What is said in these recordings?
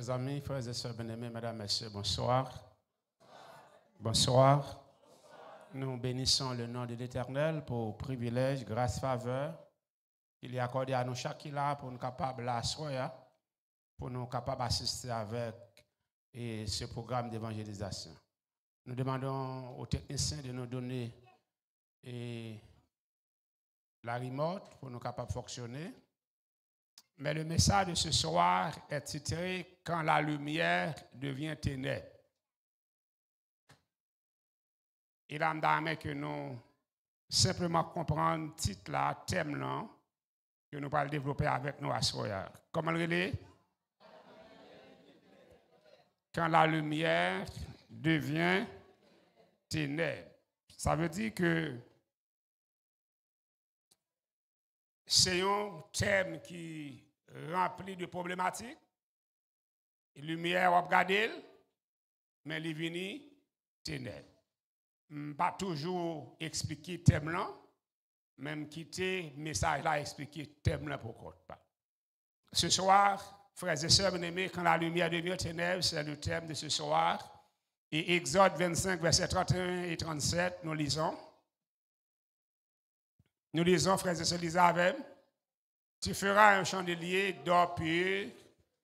Chers amis, frères et sœurs bien-aimés, mesdames, messieurs, bonsoir. Bonsoir. Nous bénissons le nom de l'Éternel pour privilège, grâce, faveur qu'il a accordé à nous chaque là pour nous capables pour nous capables d'assister avec ce programme d'évangélisation. Nous demandons aux techniciens de nous donner la remote pour nous capables de fonctionner. Mais le message de ce soir est titré « Quand la lumière devient ténèbres ». Il a amené que nous simplement comprendre le titre là, thème là, que nous allons développer avec nous à ce soir. Comment le relais? Quand la lumière devient ténèbres. Ça veut dire que c'est un thème qui rempli de problématiques. Lumière, on va regarder, mais il vient ténèbres. Pas toujours expliquer le thème là, même quitter le message là, expliquer le thème là pour pas. Ce soir, frères et sœurs bien-aimés, quand la lumière devient ténèbres, c'est le thème de ce soir. Et Exode 25, versets 31 et 37, nous lisons. Nous lisons, frères et sœurs, lisez avec. Tu feras un chandelier d'or pur.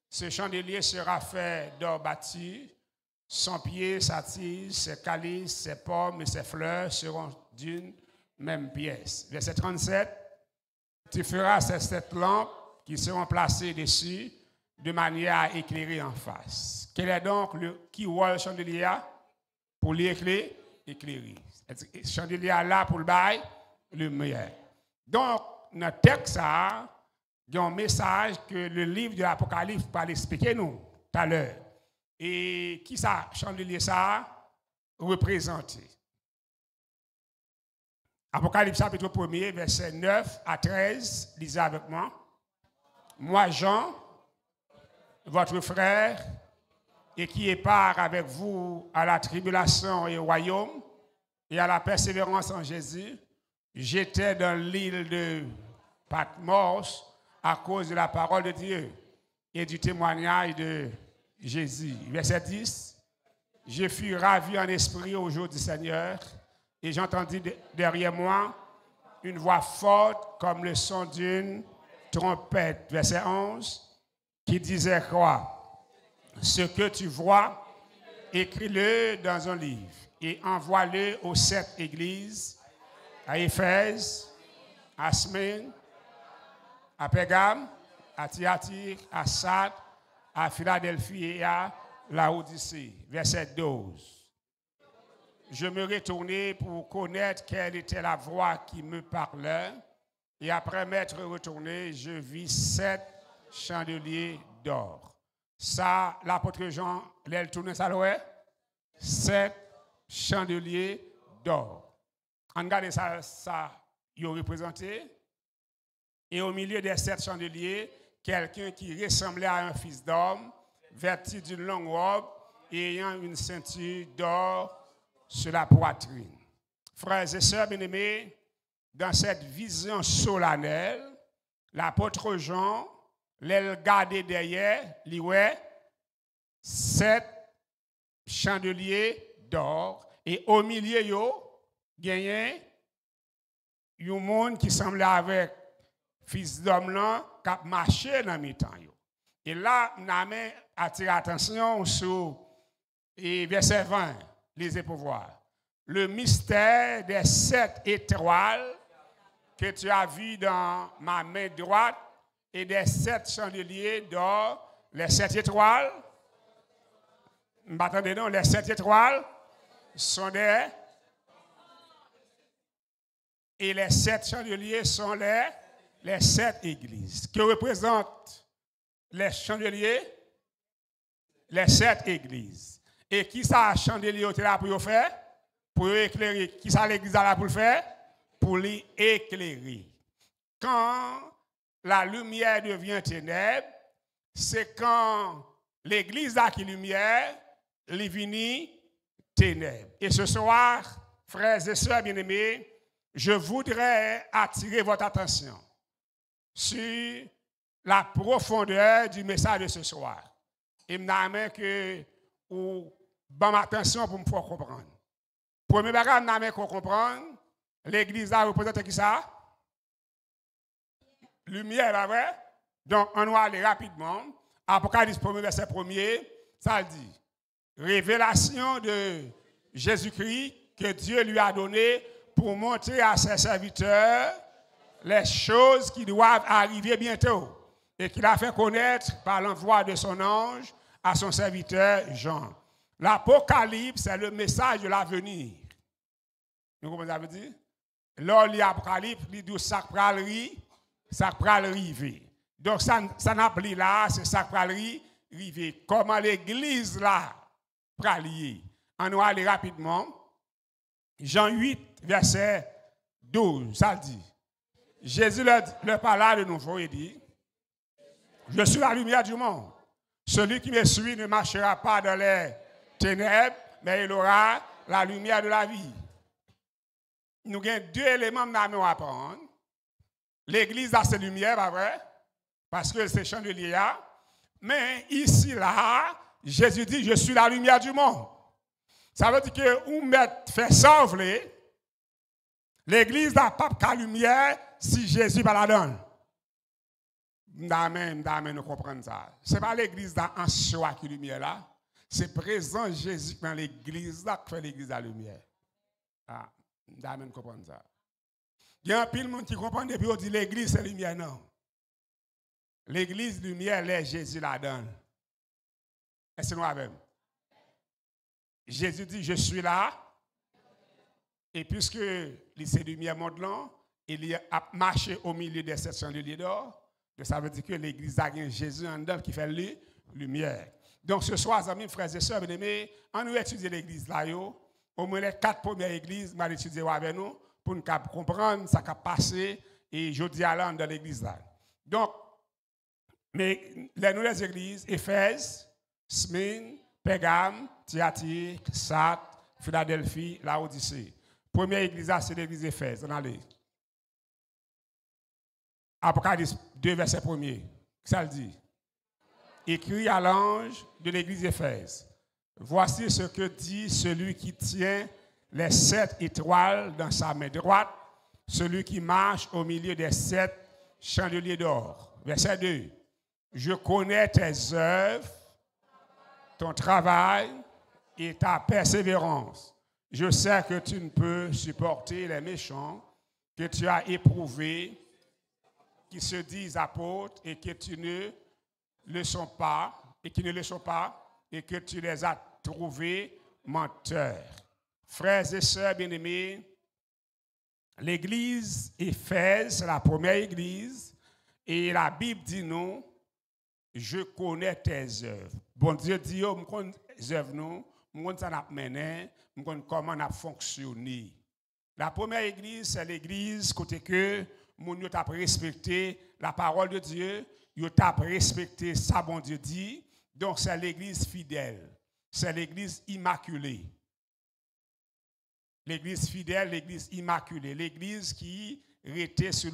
Ce chandelier sera fait d'or bâti. Son pied, sa tige, ses calices, ses pommes et ses fleurs seront d'une même pièce. Verset 37. Tu feras ces 7 lampes qui seront placées dessus de manière à éclairer en face. Quel est donc qui voit le chandelier pour l'éclairer? Éclairer. Le chandelier là pour le bail, lumière. Donc, dans le texte, il y a un message que le livre de l'Apocalypse va l'expliquer nous tout à l'heure. Et qui ça, chandelier ça, représenté? Apocalypse chapitre 1er, verset 9 à 13, lisez avec moi. Moi, Jean, votre frère, et qui est part avec vous à la tribulation et au royaume, et à la persévérance en Jésus, j'étais dans l'île de Patmos à cause de la parole de Dieu et du témoignage de Jésus. Verset 10. Je fus ravi en esprit au jour du Seigneur et j'entendis derrière moi une voix forte comme le son d'une trompette. Verset 11. Qui disait quoi? Ce que tu vois, écris-le dans un livre et envoie-le aux 7 églises, à Éphèse, à Smyrne, à Pérgame, à Thyatire, à Sardes, à Philadelphie et à Laodicée. Verset 12. Je me retournai pour connaître quelle était la voix qui me parlait, et après m'être retourné, je vis 7 chandeliers d'or. Ça, l'apôtre Jean, il tourne ça, 7 chandeliers d'or. On regarde ça, il est représenté. Et au milieu des 7 chandeliers, quelqu'un qui ressemblait à un fils d'homme, vêtu d'une longue robe et ayant une ceinture d'or sur la poitrine. Frères et sœurs bien-aimés, dans cette vision solennelle, l'apôtre Jean, l'a regardé derrière, il voit 7 chandeliers d'or et au milieu, il y a un monde qui semblait avec fils d'homme là qui a marché dans mes temps. Et là, nous avons attiré l'attention sur verset 20, lisez pour voir. Le mystère des 7 étoiles que tu as vu dans ma main droite et des 7 chandeliers d'or, les 7 étoiles. M'attendez non, les 7 étoiles sont des. Et les 7 chandeliers sont les 7 églises. Que représentent les chandeliers? Les 7 églises. Et qui ça chandelier est là pour faire? Pour éclairer. Qui ça l'église là pour le faire? Pour l'éclairer. Quand la lumière devient ténèbres, c'est quand l'église a qui lumière, les vini ténèbres. Et ce soir, frères et sœurs bien-aimés, je voudrais attirer votre attention sur la profondeur du message de ce soir. et je que ou bonne attention pour me faire comprendre. Premier bagage, je qu'on comprendre, l'église a représenté qui ça? Lumière, pas vrai? Donc, on va aller rapidement. Apocalypse 1er, verset 1er, ça dit, révélation de Jésus-Christ que Dieu lui a donné pour montrer à ses serviteurs les choses qui doivent arriver bientôt et qu'il a fait connaître par l'envoi de son ange à son serviteur Jean. L'Apocalypse, c'est le message de l'avenir. Vous comprenez ce que ça veut dire? Lors de l'Apocalypse, il dit ça pral arriver. Donc, ça n'a pas là, c'est ça pral arriver. Comment l'église là pral lier? On va aller rapidement. Jean 8, verset 12, ça dit. Jésus leur parla de nouveau et dit, je suis la lumière du monde. Celui qui me suit ne marchera pas dans les ténèbres, mais il aura la lumière de la vie. Nous avons deux éléments à apprendre. L'église a ses lumières, pas vrai? Parce que c'est chandelier. Mais ici, là, Jésus dit, je suis la lumière du monde. Ça veut dire que on fait ça, l'église n'a pas de lumière si Jésus ne la donne. Nous comprenons ça. Ce n'est pas l'église en soi qui est lumière là. C'est présent Jésus dans l'église là qui fait l'église la lumière. Nous comprenons ça. Il y a un pile de monde qui comprend depuis on dit l'église c'est lumière. Non. L'église lumière, là, Jésus la donne. Est-ce que nous avons? Jésus dit, je suis là. Et puisque c'est lumière monde là, il a marché au milieu des 700 lieux d'or. Ça veut dire que l'église a Jésus en dedans qui fait la lumière. Donc ce soir, amis, frères et sœurs, bien-aimés, on va étudier l'église là. Au moins les 4 premières églises, on va étudier avec nous pour nous comprendre ce qui a passé et je dis à l'an dans l'église là. Donc, mais les nouvelles églises, Éphèse, Smyrne, Pérgame, Thyatire, Sardes, Philadelphie, Laodicée. Première église, c'est l'église d'Éphèse. On allait. Apocalypse 2, verset 1er. Ça le dit. Écrit à l'ange de l'église d'Éphèse. Voici ce que dit celui qui tient les 7 étoiles dans sa main droite, celui qui marche au milieu des 7 chandeliers d'or. Verset 2. Je connais tes œuvres, ton travail et ta persévérance. Je sais que tu ne peux supporter les méchants, que tu as éprouvé, qui se disent apôtres et que tu ne le sont pas, et qui ne le sont pas, et que tu les as trouvés menteurs. Frères et sœurs bien-aimés, l'église Éphèse, c'est la première église, et la Bible dit nous, je connais tes œuvres. Bon Dieu dit, je connais tes œuvres, je connais ça n'a mené, je connais comment on a fonctionné. La première église, c'est l'église côté que mon Dieu t'a respecté la parole de Dieu, il t'a respecté ça, bon Dieu dit. Donc c'est l'église fidèle, c'est l'église immaculée. L'église fidèle, l'église immaculée, l'église qui était sous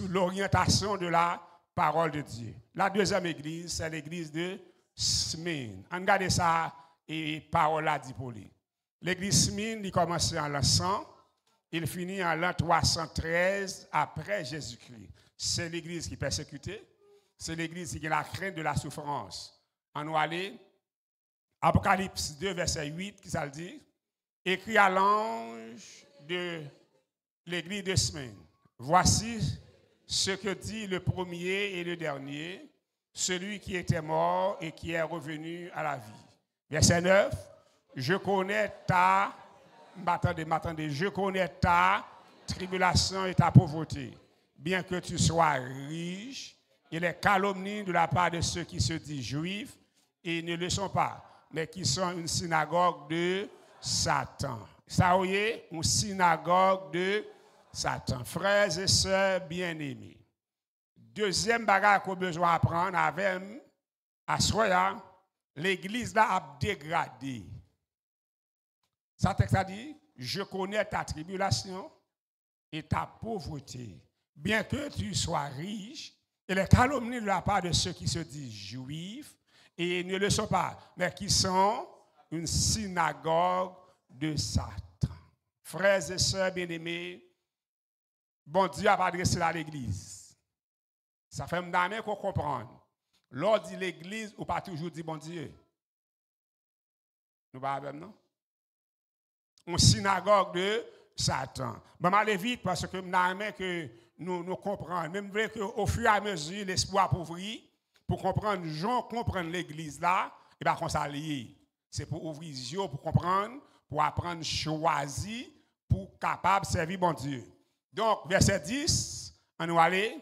l'orientation de la parole de Dieu. La deuxième église, c'est l'église de Smyrne. Regardez ça et parole a dit pour lui. L'église Smyrne, il commence en l'an 100, il finit en l'an 313 après Jésus-Christ. C'est l'église qui est persécutée, c'est l'église qui a la crainte de la souffrance. On va aller, Apocalypse 2, verset 8, qui ça le dit, écrit à l'ange de l'église de Smyrne. Voici ce que dit le premier et le dernier, celui qui était mort et qui est revenu à la vie. Verset 9, je connais ta, je connais ta tribulation et ta pauvreté, bien que tu sois riche, et les calomnies de la part de ceux qui se disent juifs et ne le sont pas, mais qui sont une synagogue de Satan. Ça, vous voyez, une synagogue de Satan. Frères et sœurs bien-aimés. Deuxième bagage qu'on a besoin d'apprendre avec à Soya, l'église là a dégradé. Ça texte a dit, je connais ta tribulation et ta pauvreté. Bien que tu sois riche et les calomnies de la part de ceux qui se disent juifs et ne le sont pas, mais qui sont une synagogue de Satan. Frères et sœurs bien-aimés, bon Dieu a adressé à l'Église. Ça fait m'dame qu'on comprenne. Lors dit l'Église, ou pas toujours dit bon Dieu. Nous pas même non? Une synagogue de Satan. Bon, aller vite parce que m'dame que nous comprenons. Même vrai qu'au fur et à mesure, l'esprit appauvrit pour comprendre, gens comprendre l'Église là, et bien qu'on s'allie. C'est pour ouvrir les yeux, pour comprendre, pour apprendre, choisir, pour capable de servir bon Dieu. Donc, verset 10, on nous aller.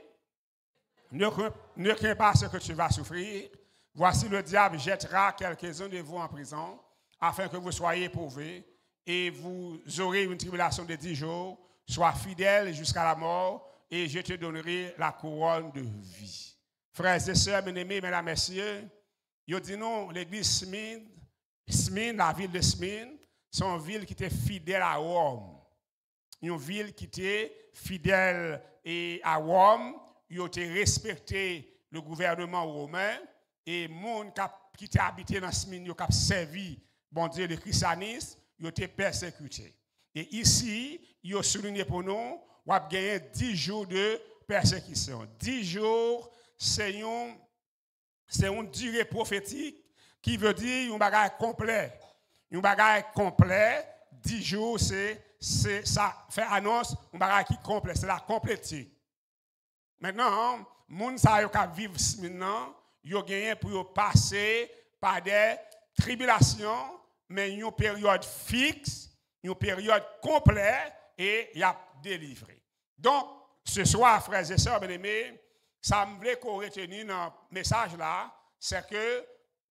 Ne crains pas ce que tu vas souffrir. Voici le diable jettera quelques-uns de vous en prison, afin que vous soyez éprouvés, et vous aurez une tribulation de 10 jours. Sois fidèle jusqu'à la mort, et je te donnerai la couronne de vie. Frères et sœurs, bien-aimés, mesdames, messieurs, je dis non, l'église Smyrne, la ville de Smyrne, c'est une ville qui était fidèle à Rome. Une ville qui était fidèle à Rome, ils ont respecté le gouvernement romain, et les gens qui étaient habités dans Smyrne, ils ont servi, bon Dieu, le christianisme, ils ont été persécutés. Et ici, ils ont souligné pour nous, on a gagné 10 jours de persécution. 10 jours, c'est une durée prophétique qui veut dire un bagage complet. Un bagage complet, 10 jours, ça fait annonce un bagage qui est complet, c'est la complétude. Maintenant, les gens qui vivent maintenant, ils ont gagné pour passer par des tribulations, mais une période fixe, une période complète, et il y a délivré. Donc, ce soir, frères et sœurs bien-aimés, ça me voulait qu'on retienne dans le message là, c'est que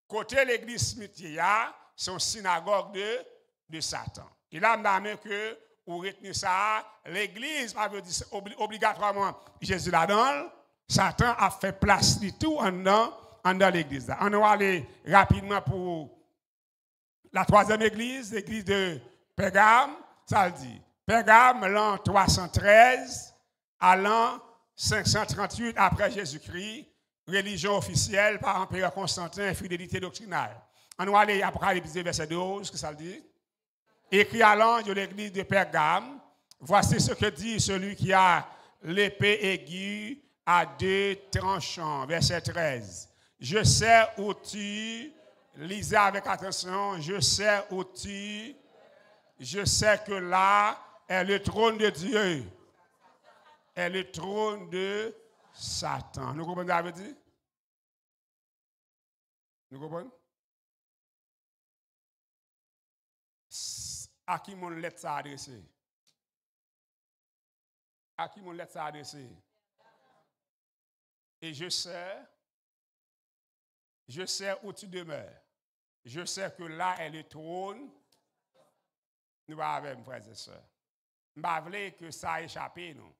côté l'église Smithia, c'est une synagogue de Satan. Et là, je que vous retenez ça, l'église, ça veut dire obligatoirement Jésus là-dedans, Satan a fait place de tout en dans l'église. On va aller rapidement pour la troisième église, l'église de Pergame, ça le dit. Pergame, l'an 313 à l'an 538 après Jésus-Christ, religion officielle par l'empereur Constantin, fidélité doctrinale. On va aller à Apocalypse verset 12, que ça le dit. Écrit à l'ange de l'église de Pergame, voici ce que dit celui qui a l'épée aiguë à 2 tranchants, verset 13. Je sais où tu, lisez avec attention, je sais où tu, je sais que là est le trône de Dieu, est le trône de Satan. Nous comprenons ce que ça veut dire? Nous comprenons? À qui mon lettre ça adressé? À qui mon lettre ça adressé? Et je sais où tu demeures. Je sais que là est le trône. Nous allons avec frères et sœurs. Je ne veux pas que ça a échappé, non.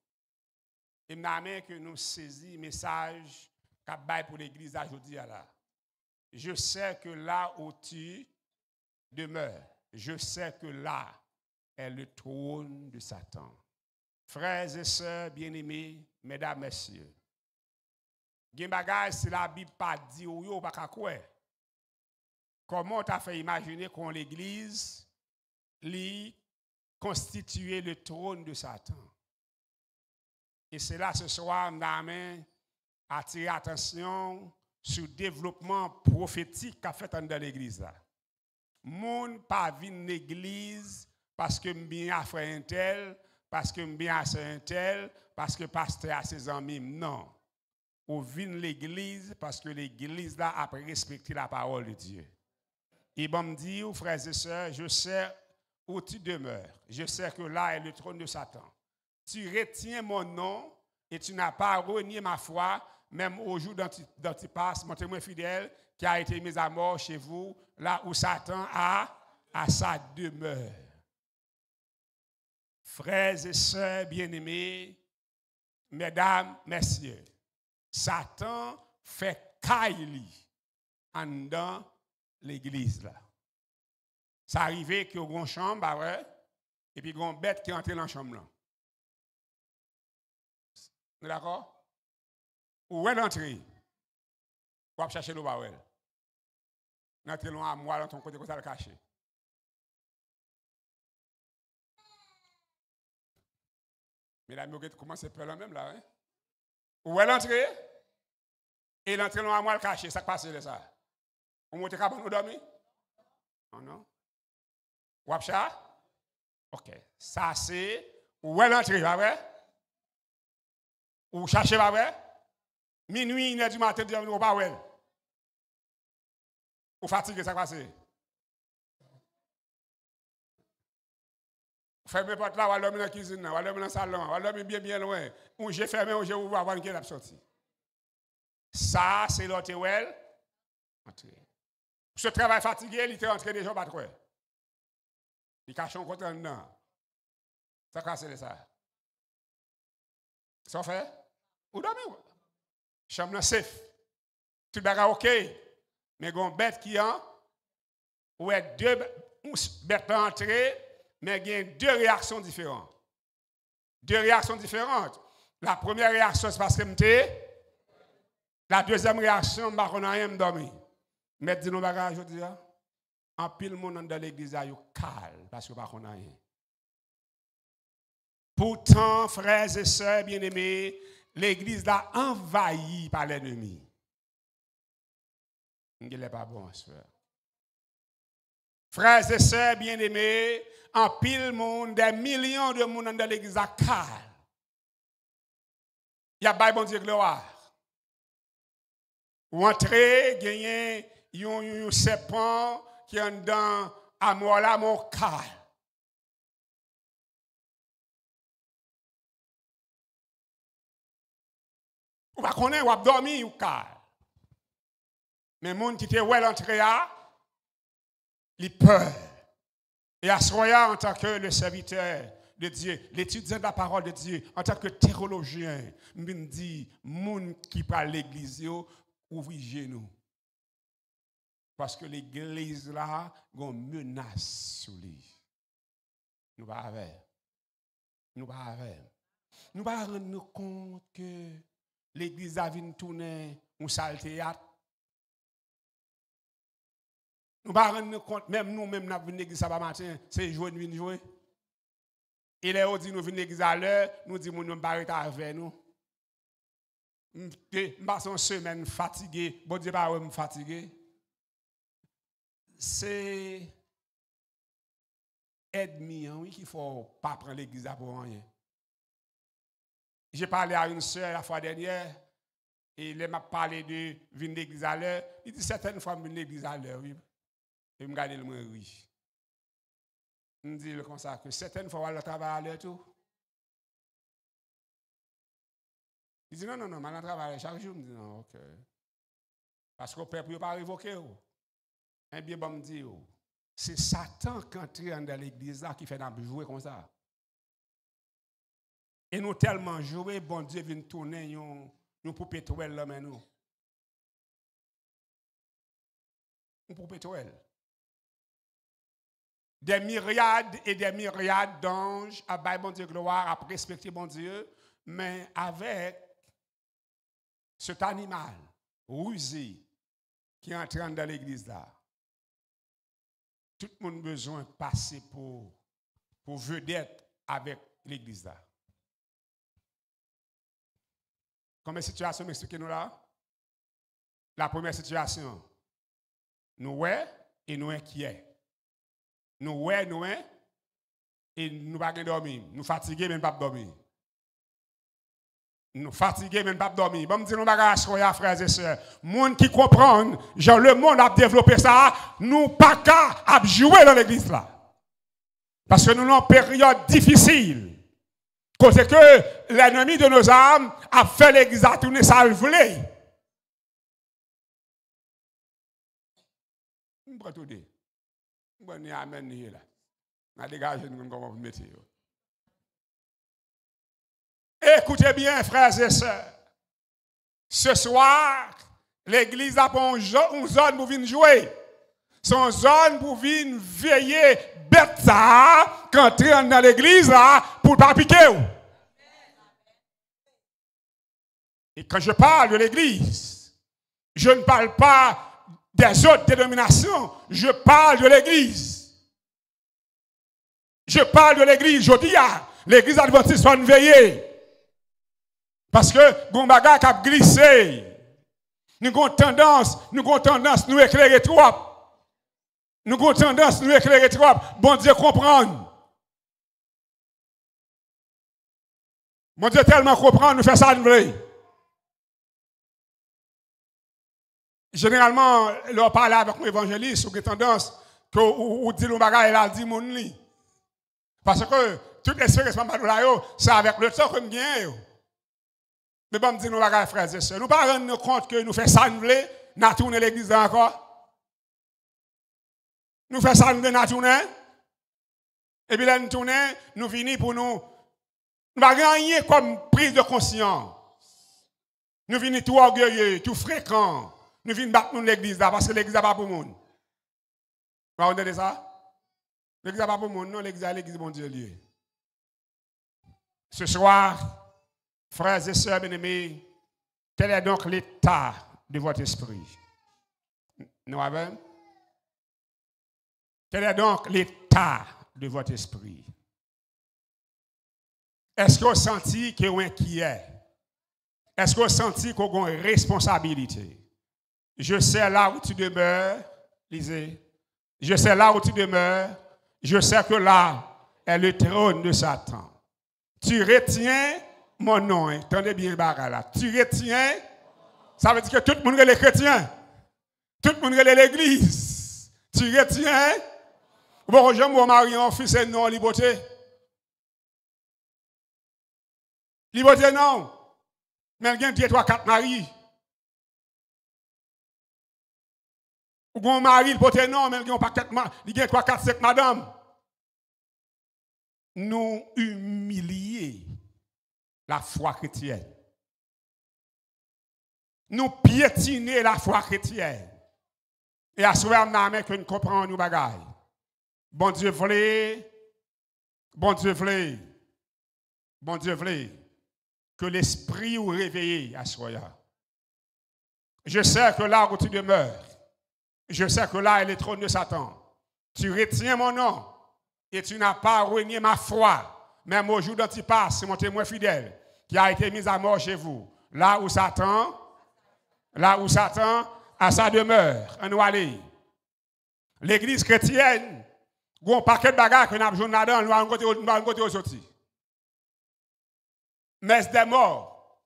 Et je veux que nous saisissions le message qu'a pour l'église aujourd'hui. Je sais que là où tu demeures, je sais que là est le trône de Satan. Frères et sœurs bien-aimés, mesdames, messieurs, gen bagay si la Bible pas dit ou yo pas quoi. Comment tu as fait imaginer qu'on l'église li constituer le trône de Satan? Et c'est là ce soir m'amène attirer attention sur le développement prophétique qu'a fait dans l'église là. Moun pas vinn l'église parce que m'bien a frère un tel, parce que m'bien a sœur un tel, parce que pasteur a ses amis, non. Ou vient l'église parce que l'église là a respecté la parole de Dieu. Et bon me dit, frères et sœurs, je sais où tu demeures. Je sais que là est le trône de Satan. Tu retiens mon nom et tu n'as pas renié ma foi, même au jour dont tu passes, mon témoin fidèle qui a été mis à mort chez vous, là où Satan a sa demeure. Frères et sœurs bien-aimés, mesdames, messieurs, Satan fait caille en dans l'église là. Ça arrivait qu'il y a une chambre, et puis il y a une bête qui est entrée dans la chambre là. D'accord? Où est l'entrée? Ou va chercher l'eau ba ouel. N'entrez loin à moi dans ton côté comme ça le cacher. Mesdames, vous commencez à peur là même là, hein? Où est l'entrée? Et l'entrée loin à moi le cacher, ça passe de ça. On monte cabane ou dormir? Non, non. Ou apcha? OK. Ça c'est où est l'entrée, pas vrai? Ou chercher pas vrai? Minuit, 1h du matin, ou pas ouais. Ou fatigué, ça passe. Fermez porte là, ou dormir dans la cuisine, ou dormir dans le salon, ou dormir bien loin. Ou j'ai fermé, ou j'ai ouvert avant qu'il ait sorti. Ça, c'est l'autre well. Ce travail fatigué, il est entré déjà pas trop. Il cache un côté dedans. Ça casse ça. Ça fait? Ou dormir? Chambre safe. Tout bagarre OK. Mais il y a une bête qui a, ou est deux bêtes entrées, mais il y a deux réactions différentes. Deux réactions différentes. La première réaction, c'est parce que je la deuxième réaction, je ne rien dormir. Mais dis-nous bagarre, je dis, en pile monde dans l'église, il est calme parce que je ne rien. Pourtant, frères et sœurs bien-aimés, l'église là envahie par l'ennemi. Il n'est pas bon, frère. Frères et sœurs bien-aimés, en pile monde, des millions de monde dans l'église à calme. Il y a pas bon Dieu gloire. Ou entrer, gagner un serpent qui est dans amour là, mon calme. Ou pas connaître, ou pas dormir, ou calme. Mais les gens qui étaient ouais l'entrée là, ils peur. Et à ce moment en tant que le serviteur de Dieu, l'étudiant de la parole de Dieu, en tant que théologien, me dit, les gens qui parlent l'église, ouvrez genoux. Parce que l'église là, a une menace sur lui. Nous pas avec. Nous pas avec. Nous pas rendre compte que l'église a vu tourner un sale théâtre. Nous ne pas rendre compte, même nous, même nous venons à l'église ce matin, c'est jouer, nous venons jouer. Et là, on dit nous venons à l'église à l'heure, nous disons nous ne pas arrêter avec nous. Nous passons une semaine fatigué, bon Dieu, pas me fatigué. C'est ennemi, oui, qu'il ne faut pas prendre l'église pour rien. J'ai parlé à une soeur la fois dernière, et elle m'a parlé de venir à l'église à l'heure. Il dit certaines fois, venir à l'église à l'heure, oui. Et me garder le moins riche. Me dit comme ça que certaines fois on va travailler à l'heure tout. Il dit non, mal travailler chaque jour. Me dit non, OK. Parce que le peuple n'a pas révoqué. Un bien bon me dit, c'est Satan qui entre dans l'église là qui fait jouer comme ça. Et nous tellement jouer, bon Dieu vient tourner nous pour pétrole là mais nous. Nous pour pétrole. Des myriades et des myriades d'anges à bailler bon Dieu gloire, à respecter bon Dieu, mais avec cet animal rusé qui est entré dans l'église là. Tout le monde a besoin de passer pour vedette avec l'église là. Combien de situations m'expliquez-nous là? La première situation, nous ouais et nous inquiets. Nous ouais, nous hein, et nous pas dormir. Nous fatigués, mais pas dormir. Nous fatigués, mais pas dormir. Bon, me dire nous pas frères et sœurs. Monde qui comprennent, genre le monde a développé ça, nous pas qu'à jouer dans l'église là. Parce que nous sommes en période difficile. Côté que l'ennemi de nos âmes a fait l'église à tourner ça le voulait. On va tout dire. On va amen là. On dégage nous comment vous mettez. Écoutez bien, frères et sœurs. Ce soir, l'église a une zone pour venir jouer. Son zone pour venir veiller bête ça, quand entrer dans l'église là, pour ne pas piquer. Et quand je parle de l'Église, je ne parle pas des autres dénominations, je parle de l'Église. Je parle de l'Église, je dis à l'Église adventiste soit une veillée. Parce que bon bagage a glissé. Nous avons tendance, nous éclairer trop. Nous avons tendance, nous éclairer trop. Bon Dieu comprendre. Bon Dieu tellement comprendre, nous fait ça nous voulons. Généralement, leur parle avec un évangéliste, ou qui tendance, ou dit le bagage, elle a dit mon lit. Parce que toute l'expérience c'est avec le temps que nous gagnons. Mais bon, me dit nos bagages, frères et sœurs. Nous ne pas rendre compte que nous faisons ça, nous voulons, nous tourner l'église encore. Nous faisons ça, nous voulons tourner. Et puis là, nous tournons, nous finissons pour nous. Nous ne pas rien comme prise de conscience. Nous venons tout orgueilleux, tout fréquent. Nous venons battre l'église là, parce que l'église n'est pas pour le monde. Vous entendez ça? L'église n'est pas pour le monde, non, l'église est l'église, mon Dieu, lieu. Ce soir, frères et sœurs bien-aimés, quel est donc l'état de votre esprit? Nous avons? Quel est donc l'état de votre esprit? Est-ce que vous sentez que vous êtes inquiet? Est-ce que vous sentez que vous avez une responsabilité? Je sais là où tu demeures, lisez. Je sais là où tu demeures. Je sais que là est le trône de Satan. Tu retiens mon nom. Entendez bien, là. Tu retiens. Ça veut dire que tout le monde est les chrétiens. Tout le monde est l'église. Tu retiens. Bon, je mon mari, mon fils et non, liberté. Liberté, non. Mais il y a 2, 3, 4 maris. Ou mon mari, il peut non, mais il y a pas 4 maris. Il y a 3, 4, 5 madame. Nous humilier la foi chrétienne. Nous piétiner la foi chrétienne. Et à ce moment-là, que nous comprenons nos bagailles. Bon Dieu voulait, bon Dieu voulait, bon Dieu voulait que l'esprit vous réveille à ce moment-là. Je sais que là où tu demeures, je sais que là est le trône de Satan. Tu retiens mon nom et tu n'as pas renié ma foi. Même au jour d'Antipas, c'est mon témoin fidèle qui a été mis à mort chez vous. Là où Satan a sa demeure, on va aller. L'église chrétienne, il y a un paquet de bagages que nous avons là-dedans, nous allons côté au sorti. Messe des morts,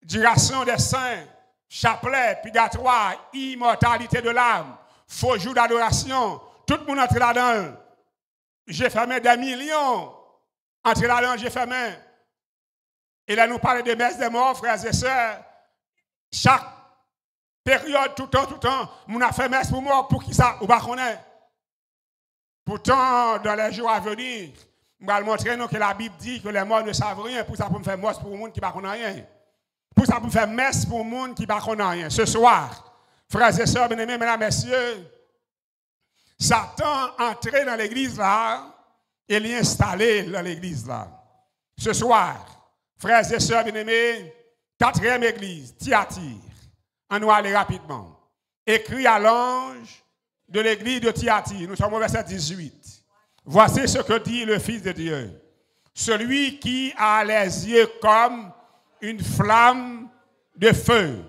duration des saints, chapelet, purgatoire, immortalité de l'âme, faux jours d'adoration, tout le monde entre là-dedans. J'ai fermé des millions, entre là-dedans, j'ai fermé. Et là, nous parlons de messe des morts, frères et sœurs. Chaque période, tout le temps, nous avons fait messe pour mort, pour qui ça, ou pas qu'on est. Pourtant, dans les jours à venir, je vais montrer que la Bible dit que les morts ne savent rien, pour ça, pour me faire messe pour le monde qui ne connaît rien. Pour ça, pour me faire messe pour le monde qui ne connaît rien. Ce soir, frères et sœurs, bien-aimés, mesdames, messieurs, Satan entré dans l'église là, et l'est installé dans l'église là. Ce soir, frères et sœurs, bien-aimés, 4e église, Thyatire. On va aller rapidement. Écrit à l'ange de l'église de Thyatire. Nous sommes au verset 18. Voici ce que dit le Fils de Dieu. Celui qui a les yeux comme une flamme de feu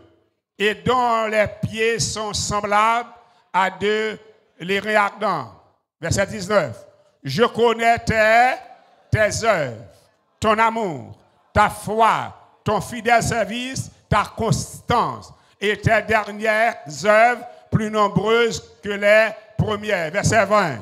et dont les pieds sont semblables à deux lérins ardents. Verset 19. Je connais tes œuvres, ton amour, ta foi, ton fidèle service, ta constance et tes dernières œuvres plus nombreuses que les premières. Verset 20.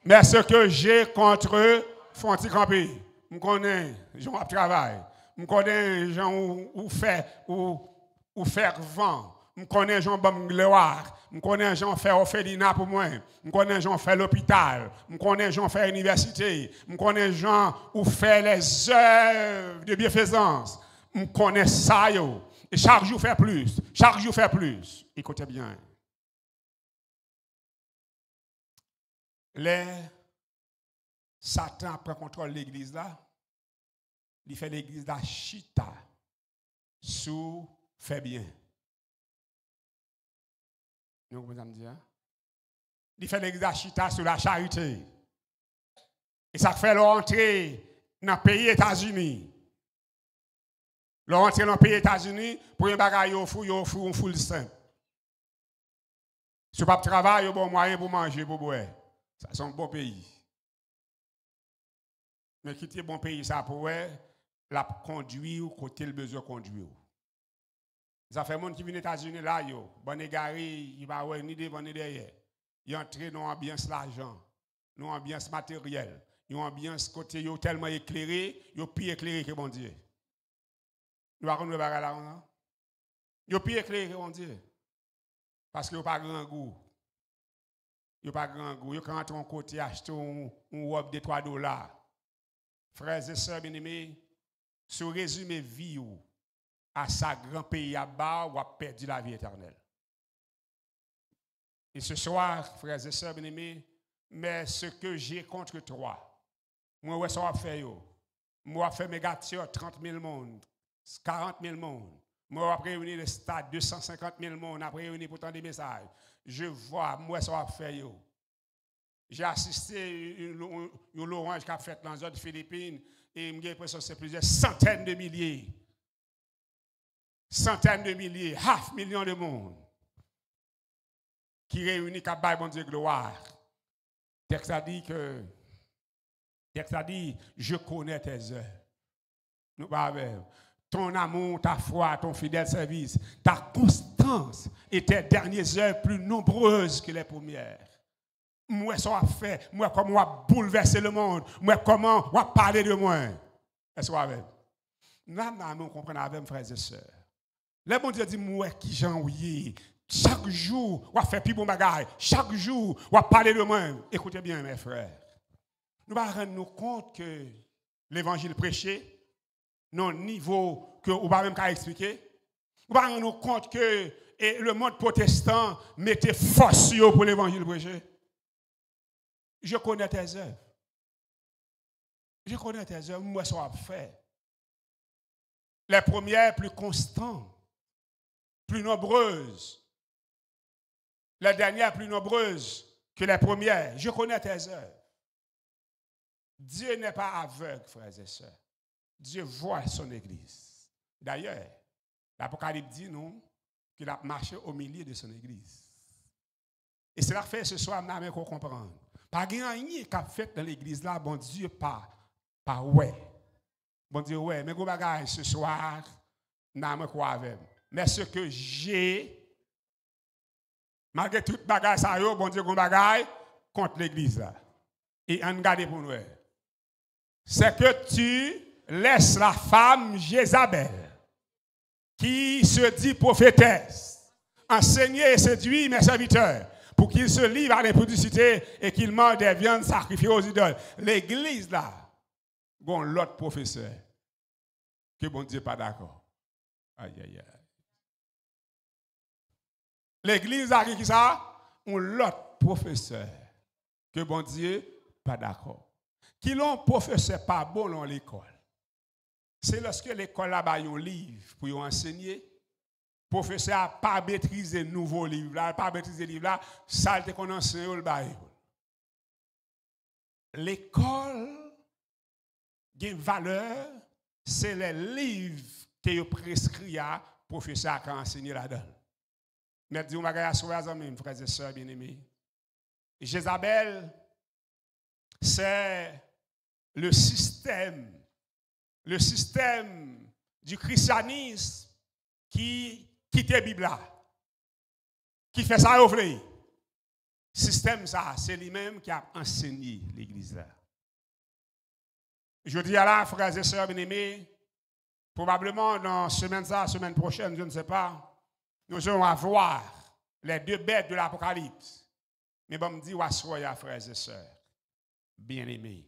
Mais ce que j'ai contre eux, font-ils camper. Je connais les gens qui travaillent. Je connais les gens qui faire vent. Je connais les gens qui ont gloire. Je connais les gens qui font orphelinat pour moi. Je connais les gens qui font l'hôpital. Je connais les gens qui font l'université. Je connais les gens qui font les œuvres de bienfaisance. Je connais ça. Et chaque jour fait plus. Chaque jour fait plus. Écoutez bien. Satan prend contrôle de l'église là. Il fait l'église là chita. sous fait bien. Nous comprenons dire? Il fait l'exercice sur la charité. Et ça fait l'entrée dans le pays États-Unis. L'entrée dans le pays États-Unis, pour un bagage, il faut un full simple. Si vous n'avez pas de travail, vous avez moyen pour manger, pour boire. Ça, c'est un bon pays. Mais quitter bon pays, ça pour la conduire côté le besoin de conduire. Ça fait monde qui vient aux États-Unis là, bon égaré, il va avoir ni devant ni derrière. Il entre dans l'ambiance l'argent, dans l'ambiance matérielle, dans l'ambiance côté tellement éclairé, il plus éclairé que bon Dieu. Nous allons le bagage là, non? Il plus éclairé que bon Dieu. Parce qu'il n'y a pas grand goût. Il n'y a pas grand goût. Il y a quand on côté acheter un robe de $3. Frères et sœurs bien-aimés, si vous résumez vie à sa grand pays à bas, vous avez perdu la vie éternelle. Et ce soir, frères et sœurs bien-aimés, mais ce que j'ai contre toi, moi, ça va faire. Moi, je fais mes gâteaux 30 000 monde, 40 000 monde. Moi, après réunir le stade, 250 000 monde, après réunir pourtant des messages. Je vois, moi, ça va faire. J'ai assisté à une l'orange qui a fait dans la zone Philippines et j'ai l'impression que c'est plusieurs centaines de milliers. Centaines de milliers, half million de monde qui réunit à Baye bon Dieu gloire. Texte a dit je connais tes œuvres. Nous parlons. Ton amour, ta foi, ton fidèle service, ta constance et tes dernières œuvres plus nombreuses que les premières. Moi, ça a fait, moi, comment on a bouleversé le monde, moi, comment on a parlé de moi. Est-ce que vous avez? Nous comprenons avec frères et sœurs. Le bon Dieu dit, moi, qui j'en oublié. Chaque jour, on a fait plus bon bagage. Chaque jour, on a parlé de moi. Écoutez bien, mes frères. Nous allons rendre compte que l'évangile prêché, non niveau que on va même qu'à expliquer. On va rendre compte que le monde protestant mettait force pour l'évangile prêché. Je connais tes œuvres. Je connais tes œuvres, moi ça va faire. Les premières plus constantes, plus nombreuses. Les dernières plus nombreuses que les premières. Je connais tes œuvres. Dieu n'est pas aveugle, frères et sœurs. Dieu voit son église. D'ailleurs, l'Apocalypse dit nous qu'il a marché au milieu de son église. Et cela fait ce soir, nous qu'on comprendre. Pas rien qui a fait dans l'église là, bon Dieu, pas ouais. Bon Dieu, ouais. Mais gros bagage ce soir, nous quoi avec. Mais ce que j'ai, malgré tout bagage ça yo, bon Dieu, gros bagage contre l'église là. Et on garde pour nous. C'est que tu laisses la femme Jézabel, qui se dit prophétesse, enseigner et séduire mes serviteurs, pour qu'ils se livrent à l'impudicité et qu'ils mangent des viandes sacrifiées aux idoles. L'église là, bon l'autre professeur, que bon Dieu n'est pas d'accord. Aïe, aïe, aïe. L'église a qui ça? On l'autre professeur, que bon Dieu n'est pas d'accord. Qui l'ont professeur pas bon dans l'école. C'est lorsque l'école là-bas a un livre pour enseigner. Le professeur n'a pas maîtrisé le nouveau livre là, pas maîtrisé le livre là, ça le qu'on enseigne le bail. L'école qui a une valeur, c'est les livres que prescrit à professeur qui a enseigné là-dedans. Mais dis-moi, mes frères et sœurs bien-aimés. Jézabel, c'est le système du christianisme qui quitte la Bible là, qui fait ça au vrai. Système ça, c'est lui-même qui a enseigné l'église là. Je dis à la frères et sœurs bien-aimés, probablement dans semaine prochaine, je ne sais pas, nous allons avoir les deux bêtes de l'Apocalypse. Mais bon, me dit, soyez frères et sœurs, bien-aimés,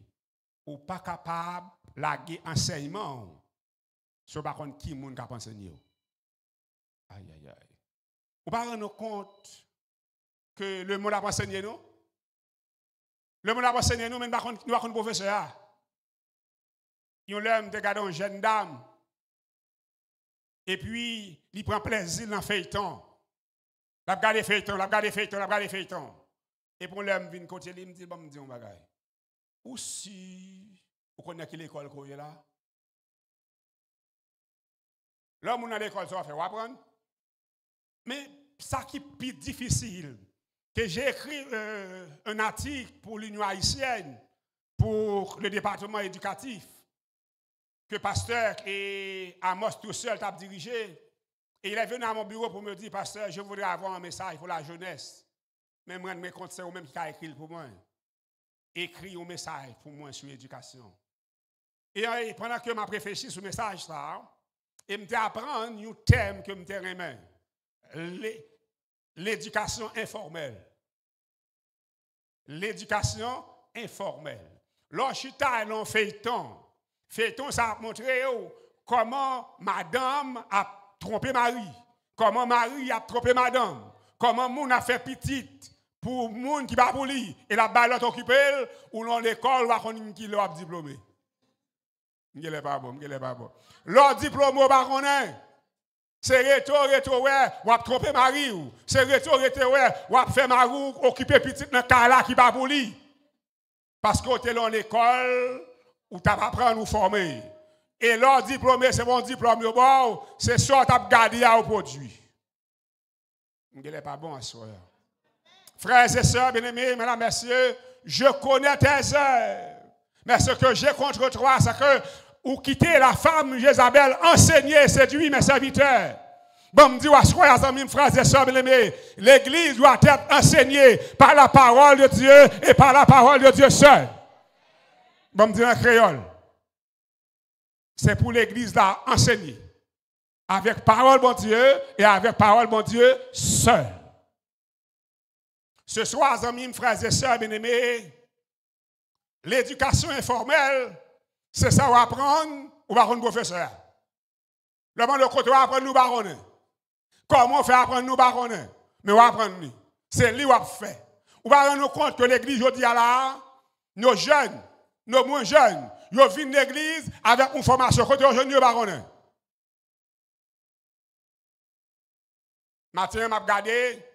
ou pas capable de laguer enseignement sur par contre qui moun k'ap enseigné. Aïe, aïe, aïe. Ou pas rendre compte que le monde a enseigné nous? Le monde a enseigné nous, mais nous avons un professeur. Il y a l'homme de garder une jeune dame Et puis, il prend plaisir dans le feuilleton. Il regarde les feuilletons, il regarde les feuilletons, il regarde les feuilletons. Et pour l'homme, il vient côté, il me dit, bon, me dit un bagage. Ou si, vous connaissez l'école qu'on est là? L'homme on a l'école, ça va faire apprendre. Mais ça qui est plus difficile, que j'ai écrit un article pour l'Union haïtienne, pour le département éducatif, que pasteur et Amos tout seul t'a dirigé. Et il est venu à mon bureau pour me dire, pasteur, je voudrais avoir un message pour la jeunesse. Mais moi, je me compte, c'est vous-même qui a écrit pour moi. Écrit un message pour moi sur l'éducation. Et pendant que je réfléchi sur ce message, je me apprendre un thème que je me remets. L'éducation informelle. L'éducation informelle. Lorsque tu as un feuilleton, ça a montré comment madame a trompé Marie, comment Marie a trompé madame, comment moun a fait petite pour moun qui va pour lui, et la balle occupée, ou dans l'école, ou à qui l'a diplômé. Je ne pas bon, je ne pas bon. Leur diplôme au baronnet, c'est retour, ouais, ou a trompé Marie, c'est retour, ouais, ou a fait Marie occuper petite dans le cas là qui va pour lui. Parce que tu es dans l'école, où tu vas apprendre à nous former. Et leur diplôme, c'est mon diplôme, c'est ça que tu as gardé au produit. Je ne pas bon à soi. Frères et sœurs, bien-aimés, mesdames, messieurs, je connais tes œuvres. Mais ce que j'ai contre toi, c'est que vous quittez la femme Jézabel, enseigner, séduire mes serviteurs. Bon, me dit, frères et sœurs, bien-aimés, l'Église doit être enseignée par la parole de Dieu et par la parole de Dieu seul. Bon, me dit en créole. C'est pour l'Église là enseigner. Avec parole bon Dieu et avec parole bon Dieu seul. Ce soir, amis, frères et sœurs, bien-aimés, l'éducation informelle, c'est ça, on va apprendre, ou va apprendre professeur. Le côté, on va apprendre nous baronner. Comment on fait apprendre nous baronner? Mais on va apprendre nous. C'est lui qui va faire. On va rendre compte que l'église, je dis à là, nos jeunes, nos moins jeunes, ils viennent de l'église avec une formation. Côté aux jeunes, ils baronner. Matin, je vais regarder,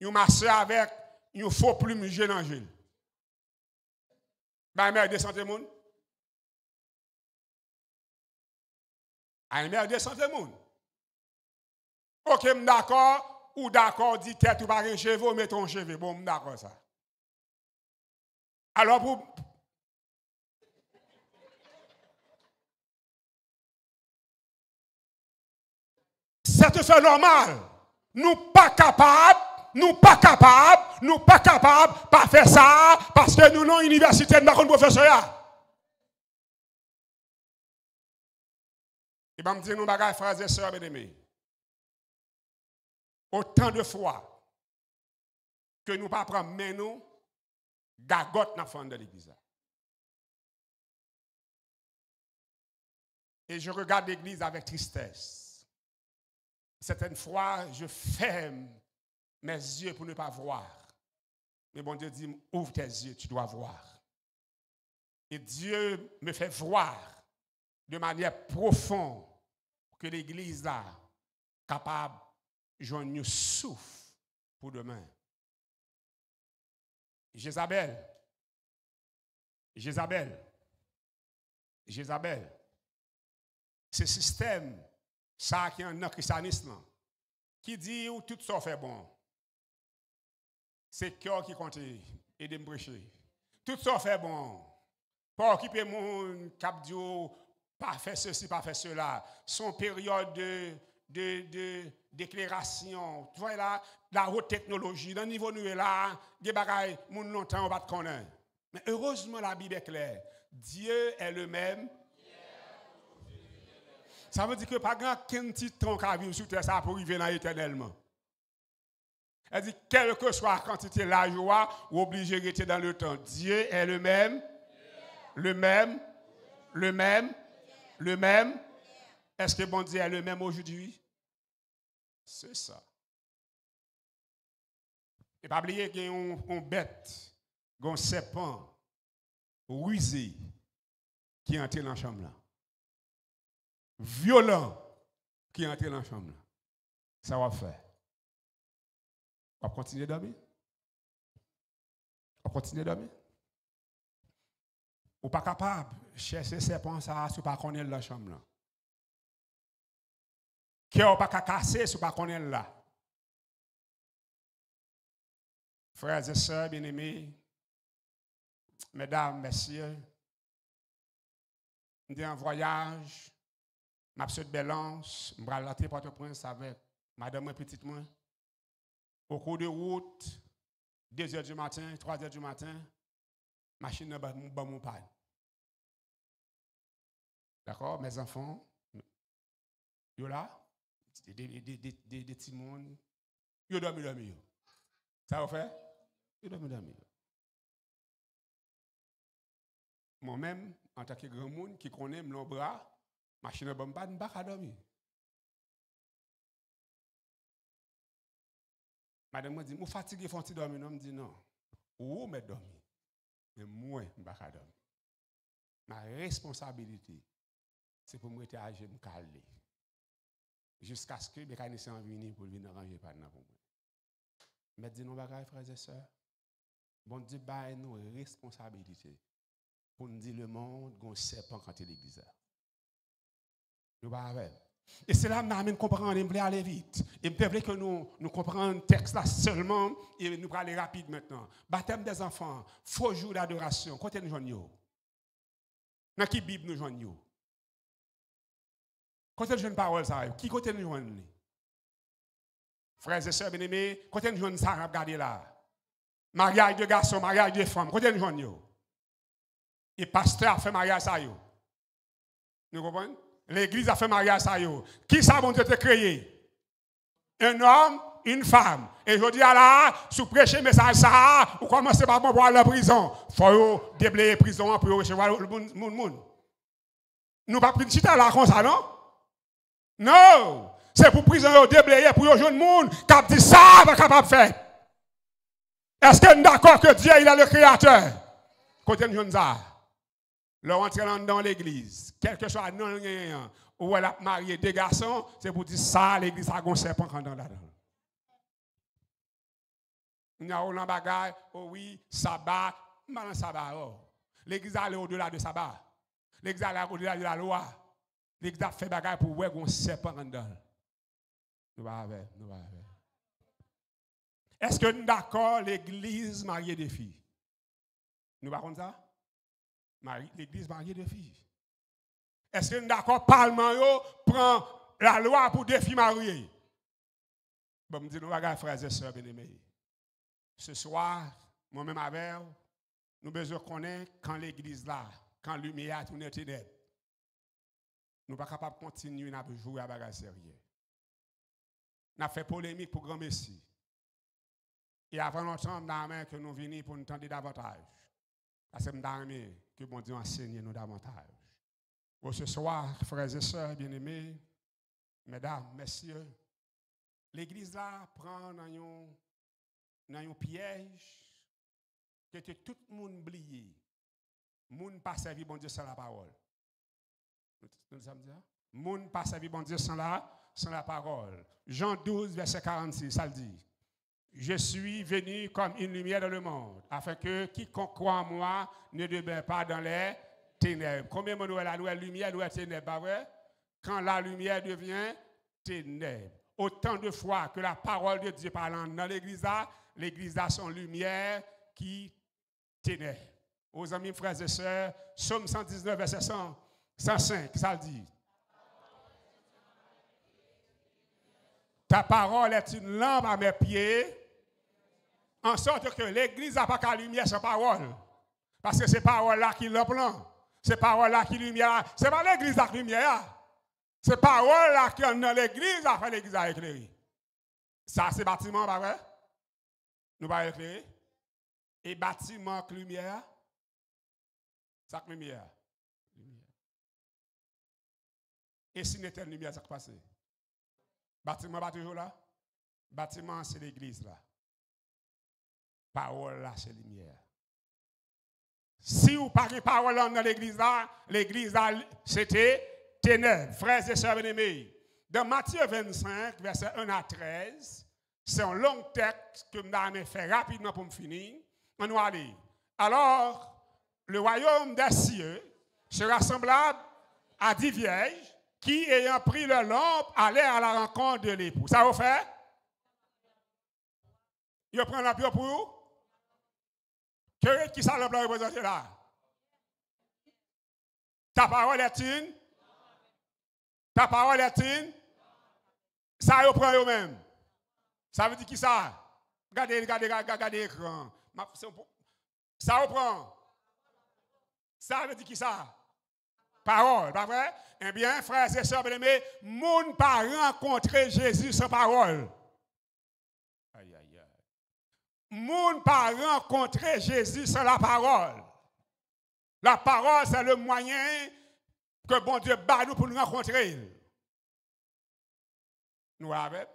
ils marchent avec une faux plume génangile. Ben, mère, descendez moun. Une mère, descendez moun. Ok, d'accord, ou d'accord, dit tête ou pas un cheveu, mets ton cheveu. Bon, d'accord, ça. Alors, pour. C'est tout fait normal. Nous pas capables, pas faire ça, parce que nous avons une université de ma professeur. Et bien, je me dis, nous, bagages, frères et sœurs, bien-aimés. Autant de fois que nous ne pas prendre mais nous, gagote dans le fond de l'église. Et je regarde l'église avec tristesse. Certaines fois, je ferme mes yeux pour ne pas voir. Mais bon Dieu dit, ouvre tes yeux, tu dois voir. Et Dieu me fait voir de manière profonde que l'église là capable de joindre un souffle pour demain. Jézabel, ce système, ça qui est un christianisme, qui dit où tout ça fait bon, c'est cœur qui compte et de me prêcher. Tout ça fait bon. Pas occuper mon cap Dieu, pas faire ceci, pas faire cela. Son période d'éclairation. Tu vois là, la haute technologie, dans le niveau nous est là, des bagailles, mon longtemps on va te connaître. Mais heureusement la Bible est claire. Dieu est le même. Ça veut dire que pas grand petit temps qu'à vivre sur terre ça pour arriver dans éternellement. Elle dit quelle que soit la quantité la joie, ou obligé de rester dans le temps. Dieu est le même. Le même. Est-ce que bon Dieu est le même aujourd'hui? C'est ça. Et pas oublier qu'il y a une bête, un serpent rusé qui est entré dans la chambre là. Violent, qui entre dans la chambre. Ça va faire. On va continuer à dormir. On va continuer à dormir. Ou pas capable de chercher ces serpents ça si pas connaître dans la chambre là. Cœur pas casser si pas connaître là. Frères et sœurs bien-aimés, mesdames, messieurs, je suis en voyage, je suis de Belance, je suis à Port-au-Prince avec madame et petite moi. Au cours de route, 2h du matin, 3h du matin, machine n'a pas mon panne. D'accord, mes enfants, ils sont là, des petits monde, ils dorment. Ça va faire? Ils dorment. Moi-même, en tant que grand monde qui connaît mon bras, machine n'a pas dormir. Madame me dit, je suis fatigué, faut dormir. Je me dis non. Ou me dormir. Mais moi, je ne peux pas dormir. Ma responsabilité, c'est pour me rester à me caler. Jusqu'à ce que les mécaniciens viennent pour venir ranger par pour moi. Mais dis nous, frères et sœurs, bon Dieu, bah, nous responsabilité pour nous dire le monde, qu'on ne sait pas quand il est l'église. Nous va avec. Et c'est là que nous comprenons, nous voulons aller vite. Et nous voulons que nous comprenions le texte là seulement et nous allons aller rapide maintenant. Baptême des enfants, faux jour d'adoration. Côté nous joignons. Dans qui Bible nous joignons? Côté nous joignons parole ça. Qui côté nous joignons? Frères et sœurs bien-aimés, côté nous joignons ça, regardez là. Mariage de garçons, mariage de femmes. Côté nous joignons. Et pasteur a fait mariage ça. Nous comprenons? L'église a fait mariage ça. Qui ça, bon Dieu, te créé? Un homme, une femme. Et je dis à la, sous prêcher message ça, ou commencez par bon pour aller à la prison. Il faut déblayer la prison pour recevoir le monde. Nous pas pris chita là comme ça, non? Non! C'est pour prison déblayer, pour les jeunes monde, qui dit ça, pas capable de faire. Est-ce que nous sommes d'accord que Dieu il est le créateur? Côté de jeunes ça. Leur entrer dans l'église, quel que soit non ou elle a marié deux garçons, c'est pour dire ça, l'église a un serpent quand on là-dedans. Il y a un bagage, oh oui, sabbat, mal sabbat. L'église a allé au-delà de sabbat. L'église a allé au-delà de la loi. L'église a fait bagage pour voir qu'on serpent quand dedans. Nous va avec. Est-ce que nous d'accord l'église mariée des filles? Nous va comme ça? L'église mariée de filles. Est-ce que nous d'accord, Parlement prend la loi pour des filles mariées? Bon, me dit nous, frères et sœurs bien-aimés. Ce soir, moi-même avec nous besoin connaître quand l'église là, quand la lumière tourne aux ténèbres. Nous ne sommes pas capables de continuer à jouer à bagage sérieux. Nous avons fait polémique pour grand Messie. Et avant longtemps, nous avons que nous venons pour nous entendre davantage. Parce que nous avons que bon Dieu enseigne nous davantage. Pour ce soir, frères et sœurs bien-aimés, mesdames, messieurs, l'église là prend dans un piège que tout le monde oublie. Le monde pas servi bon Dieu sans la parole. Nous sommes dire? Le monde pas servi bon Dieu sans la parole. Jean 12, verset 46, ça le dit. Je suis venu comme une lumière dans le monde, afin que quiconque croit en moi ne demeure pas dans les ténèbres. Combien de fois la lumière, nous ténèbres, pas vrai? Quand la lumière devient ténèbres. Autant de fois que la parole de Dieu parle dans l'église a son lumière qui ténèbres. Aux amis, frères et sœurs, Psaume 119, verset 105, ça le dit. Ta parole est une lampe à mes pieds, en sorte que l'église n'a pas qu'à lumière sans parole. Parce que c'est parole-là qui le plan. C'est parole-là qui lumière. C'est pas l'église qui lumière. C'est parole-là qui est dans l'église a fait l'église à éclairer. Ça, c'est bâtiment, pas vrai? Nous va éclairer. Et bâtiment qui lumière, ça qui lumière. Et si n'était une lumière, ça qui passe? Bâtiment pas toujours là. Bâtiment, c'est l'église là. Parole là, c'est lumière. Si vous parlez parole dans l'église là, c'était ténèbres. Frères et sœurs bien-aimés, Dans Matthieu 25, verset 1 à 13, c'est un long texte que je vais faire rapidement pour me finir. On va aller. Alors, le royaume des cieux sera semblable à 10 vierges qui, ayant pris leur lampe, allaient à la rencontre de l'époux. Ça vous fait? Ils prennent la pure pour vous? Qui ça lampe la représenter là? Ta parole est une? Ta parole est une? Ça vous prend eux-mêmes. Ça veut dire qui ça? Regardez l'écran. Ça vous prend. Ça veut dire qui ça? Parole, pas vrai? Eh bien, frères et sœurs bien-aimés, moun pas rencontrer Jésus sans parole. Aïe, aïe, aïe. Moun pas rencontrer Jésus sans la parole. La parole, c'est le moyen que bon Dieu bat nous pour nous rencontrer. Nous avons.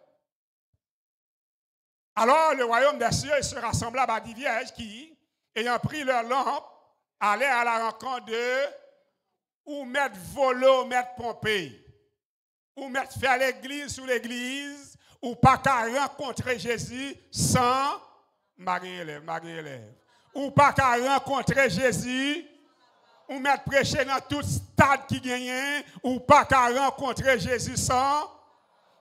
Alors, le royaume des cieux sera semblable à 10 vierges qui, ayant pris leur lampe, allaient à la rencontre de ou mettre volo, mettre pompé, ou mettre faire l'église sous l'église, ou pas qu'à rencontrer Jésus sans Marie-Élève. Ou pas qu'à rencontrer Jésus, ou mettre prêcher dans tout stade qui gagne, ou pas qu'à rencontrer Jésus sans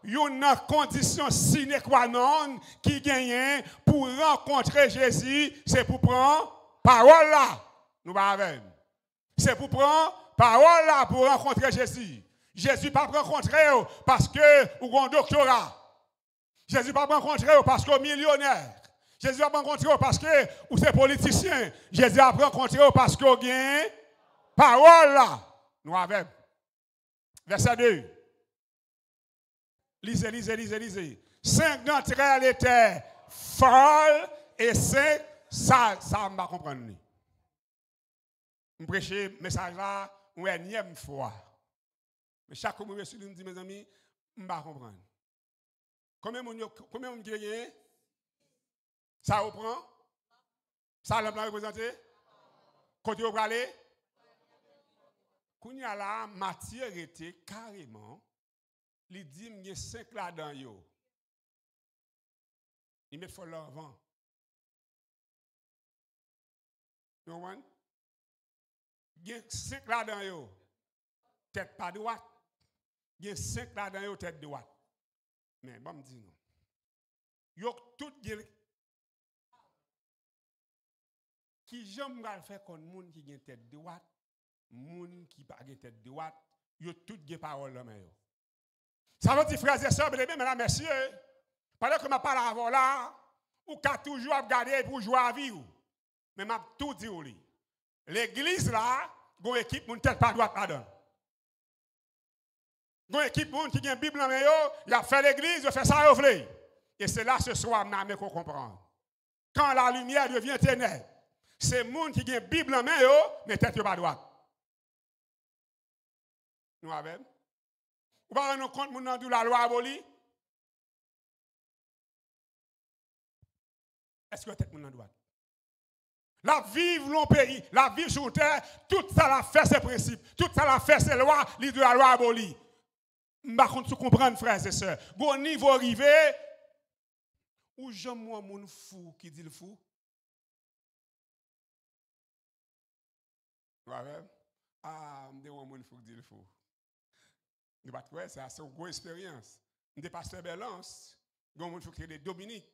une condition sine qua non qui gagne pour rencontrer Jésus, c'est pour prendre parole là. Nous pas avec. C'est pour prendre parole là pour rencontrer Jésus. Jésus pas rencontrer parce que ou un doctorat. Jésus pas rencontrer parce que millionnaire. Jésus pas rencontrer parce que ou c'est politicien. Jésus a rencontrer parce que gagne parole là. Nous avec. Verset 2. Lisez. 5 d'entre elles étaient folles et 5, ça ne va pas comprendre. Je prêche le message là une énième fois. Mais chaque fois que je me dis, mes amis, je ne vais pas comprendre. Combien de gens ça vous prend? Ça l'a représenté? Quand vous allez? Quand il y a la matière était carrément. Il dit qu'il y a 5 là-dedans. Il met faut l'avant. You know? Il y a 5 là-dedans. Tête pas droite. Il y a 5 là-dedans, tête droite. Mais bon, me dit non. Yo tout qui j'aime faire comme monde qui a tête droite, monde qui pas tête droite, yo tout des paroles là main. Ça veut dire, frères et sœurs, mesdames et messieurs, pendant que je parle avant là, ou qu'à toujours regarder pour jouer à vie. Mais je tout dit. L'église là, il y a une équipe qui ne tête pas droite là-dedans. Il y a une équipe qui a une Bible dans les mains, il a fait l'église, il fait ça, il fait. Et c'est là ce soir que qu'on comprend. Quand la lumière devient ténèbres, c'est les gens qui a une Bible dans les mains, mais tête pas droite. Nous avons. Vous ne vous compte que la loi abolie? Est-ce que tête mon droite? La vivre l'on pays, la vie sur terre, tout ça l'a fait ses principes, tout ça l'a fait ses lois, l'idée de la loi abolie. Par contre, tu comprends, frères et sœurs, au niveau arrivé, où j'aime moi mon fou qui dit le fou? Ah, je dis mon fou qui dit le fou. C'est une grosse expérience. Je suis pasteur Belance, je suis Dominique.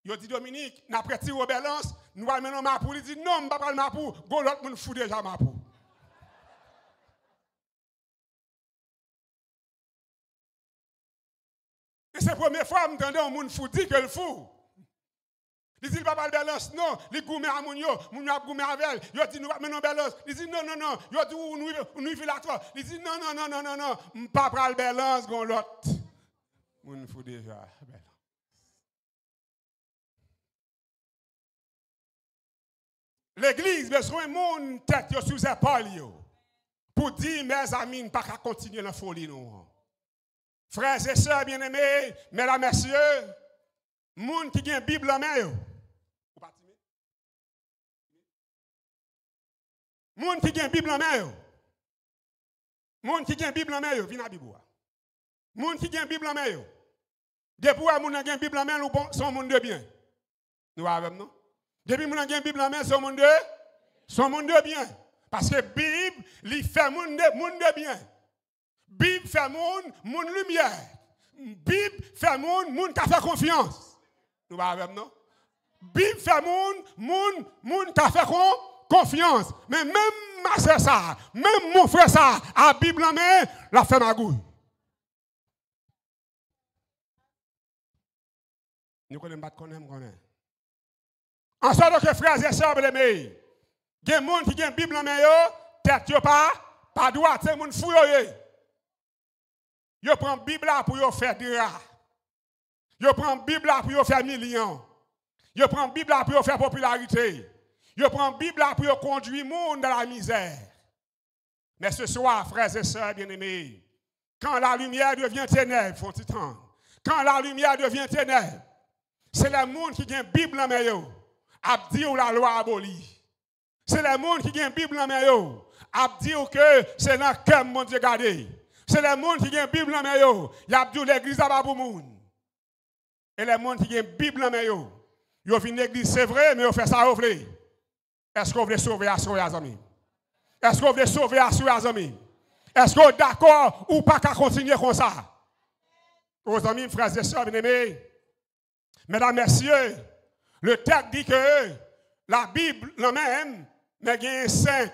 Il dit Dominique, après tiré au Belance, nous allons mener Mapou. Il dit non, je ne vais pas parler Mapou. L'autre monde fout déjà Mapou. Et c'est la première fois que je m'entendais un monde fou dire que le fou. Il dit, il ne va pas parler Belance, non. Il gourmet à mon yo, mon yo a gourmet avec. Il dit, nous allons mener Belance. Il dit, non. Il dit, nous vivons là toi. Il dit, non. Je ne vais pas parler Belance, l'autre. Mon fou déjà. L'église besoin de mon tête sous les épaules pour dire mes amis ne pas continuer la folie non. Frères et sœurs bien-aimés, mesdames et messieurs, moun qui a une Bible en main. Moun qui a une Bible en main. Moun qui gen Bible en main, vient à Bible. Moun qui gen Bible en main, depuis que moun gen Bible en main, son monde de bien. Nous avons non? Depuis que moun gen Bible en main, son monde de bien. Parce que Bible, il fait monde de bien. Bible fait monde lumière. Bible fait monde qui a fait confiance. Nous avons non? Bible fait monde qui a fait confiance. Mais même ma soeur ça, même mon frère ça, à Bible en main, la fait magouille. Nous connaissons pas de connaître. En sorte que frères et sœurs, il y a des gens qui ont la Bible en main, tête pas droite, c'est des gens fouillés. Ils prennent la Bible pour faire des rats. Ils prennent la Bible pour faire millions. Ils prennent la Bible pour faire popularité. Ils prennent la Bible pour conduire le monde dans la misère. Mais ce soir, frères et sœurs bien-aimés, quand la lumière devient ténèbres, faut entendre. Quand la lumière devient ténèbres, c'est le monde qui a la Bible en main, a dit que la loi abolie. C'est le monde qui a la Bible en main, a dit que c'est dans le cœur mon Dieu gardé. C'est le monde qui a la Bible en main, il a dit que l'église a pour le monde. Et le monde qui a la Bible en main, il a vu l'église, c'est vrai, mais il fait ça au vrai. Est-ce qu'on veut sauver à soi, les amis? Est-ce qu'on veut sauver à soi, les amis? Est-ce qu'on est d'accord ou pas qu'à continuer comme ça? Aux amis, frères et sœurs, bien-aimés, mesdames, messieurs, le texte dit que la Bible, la même, mais il y a un saint.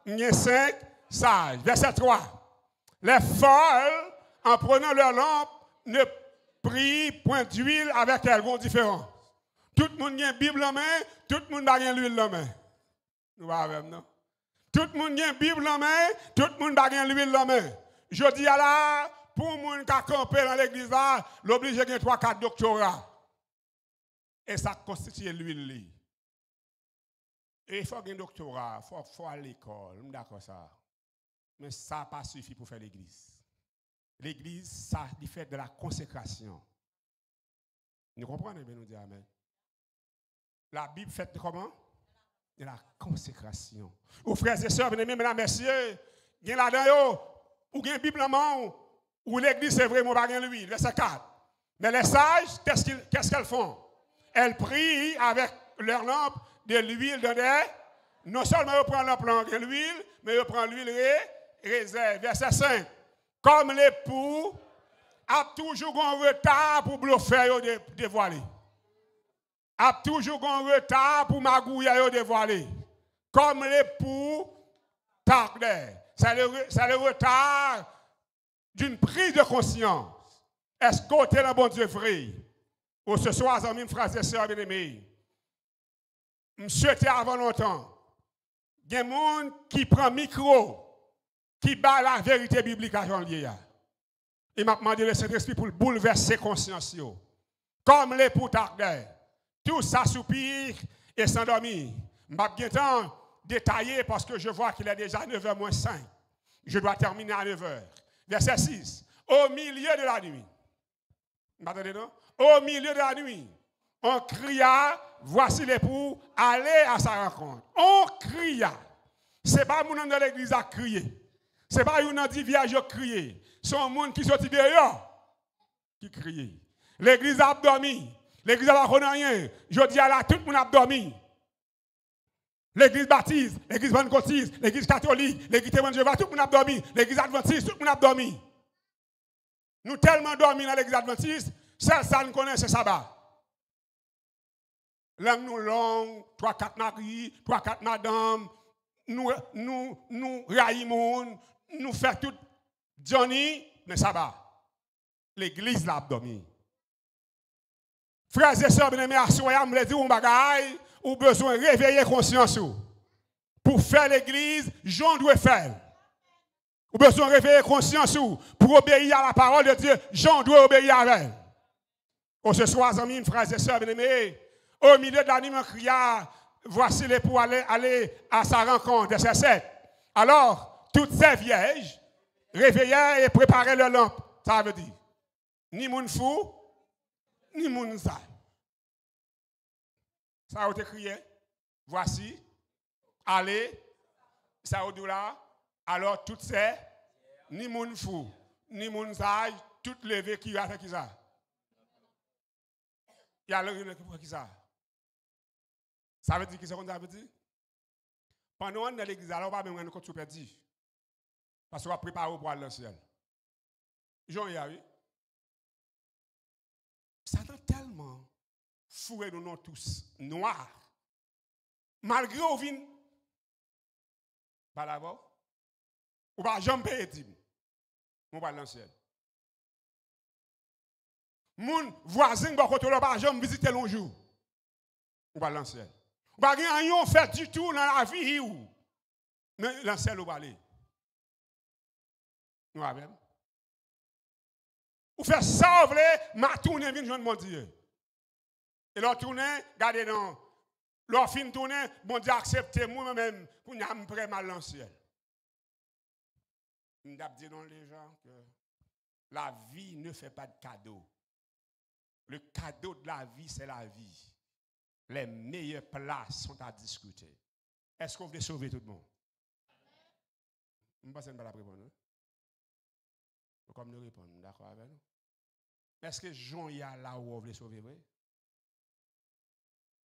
Il y a un saint sage. Verset 3. Les folles, en prenant leur lampe, ne prient point d'huile avec elles, vont différents. Tout le monde a une Bible en main, tout le monde a une l'huile en main. Nous avons, non? Tout le monde a une Bible en main, tout le monde a une l'huile en main. Je dis à la, pour les gens qui ont campé dans l'église, l'obligé de 3-4 doctorats. Et ça constitue l'huile. Et il faut un doctorat, il faut aller à l'école, d'accord ça. Mais ça n'a pas suffi pour faire l'église. L'église, ça fait de la consécration. Nous comprenez bien, nous dire amen. La Bible fait de comment? De la consécration. Aux frères et sœurs, bien-aimés, mesdames, messieurs, il y a là-dedans, ou il y a une Bible en main, ou l'église, c'est vraiment pas l'huile, verset 4. Mais les sages, qu'est-ce qu'elles font? Elles prient avec leur lampe de l'huile dedans. Non seulement elles prennent leur lampe de l'huile, mais elles prennent l'huile réserve. Verset 5. Comme l'époux a toujours un retard pour bluffer et dévoiler. A toujours un retard pour magouiller et dévoiler. Comme l'époux tarde. C'est le retard d'une prise de conscience. Est-ce que tu es le bon Dieu vrai? Ou ce soir, amis, frères et sœurs bien-aimés, je souhaitais avant longtemps, il y a des gens qui prennent micro, qui bat la vérité biblique à Jean-Lié. Il m'a demandé le Saint-Esprit pour bouleverser la conscience. Comme les poutardeurs, tout ça soupire et s'endormir. Je vais bien temps détailler parce que je vois qu'il est déjà 9h moins 5. Je dois terminer à 9h. Verset 6. Au milieu de la nuit. M'attendez, non? Au milieu de la nuit, on cria, voici l'époux, allez à sa rencontre. On cria. Ce n'est pas mon nom de l'église à crier. Ce n'est pas un dit village à crier. C'est un monde qui sortit dehors qui crie. L'église a dormi. L'église n'a pas rien. Je dis à la, tout le monde a dormi. L'église baptiste, l'église pentecôtiste, l'église catholique, l'église témoin de Jéhovah, tout le monde a dormi. L'église adventiste, tout le monde a dormi. Nous tellement dormi dans l'église adventiste, ça nous connaît, c'est sabbat. Langue nous longue, 3-4 maris, 3-4 madames, nous raïmons, nous faisons tout Johnny, mais sabbat. L'église l'a dormi. Frères et sœurs, bien-aimés, à soi, je me dis, on bagaille, ou besoin de réveiller conscience. Pour faire l'église, Jean doit faire. Ou besoin de réveiller conscience pour obéir à la parole de Dieu, Jean doit obéir à elle. Oh, ce soir, amis, frères et sœurs, bien-aimés, au milieu de la nuit, on cria, voici l'époux aller à sa rencontre. Verset 7. Alors, toutes ces vierges réveillaient et préparaient leur lampe. Ça veut dire, ni moun fou, ni moun sale. Ça a été crié. Voici, Allez, ça au là. Alors, tout c'est, ni moun fou, ni moun sage, tout levé qui a fait qui ça. Il y a le qui ça. Ça veut dire qui ça veut dire? Pendant qu'on est dans l'église, alors on va même quand tu perds. Parce qu'on va préparer pour aller dans le ciel. Jean-Yves, oui. Satan tellement fourré nous tous noirs. Malgré au vin, pas d'abord, ou pas jamais payer, on va dans le ciel. Mon voisin, quand on va jamais visiter l'un jour, on va dans le ciel. On va rien faire du tout dans la vie, mais dans le ciel, on va aller. Nous avons. Ou faire ça, vous voulez, ma tournée vient joindre mon Dieu. Et leur tournée, regardez non. Leur fin tournée, bon Dieu accepte moi-même pour nous me prêt mal dans le ciel. Je dis dans les gens que la vie ne fait pas de cadeau. Le cadeau de la vie, c'est la vie. Les meilleures places sont à discuter. Est-ce qu'on veut sauver tout le monde? Je ne sais pas la répondre. Comme nous répondons, d'accord avec nous? Est-ce que Jean y a là où on veut sauver, vrai?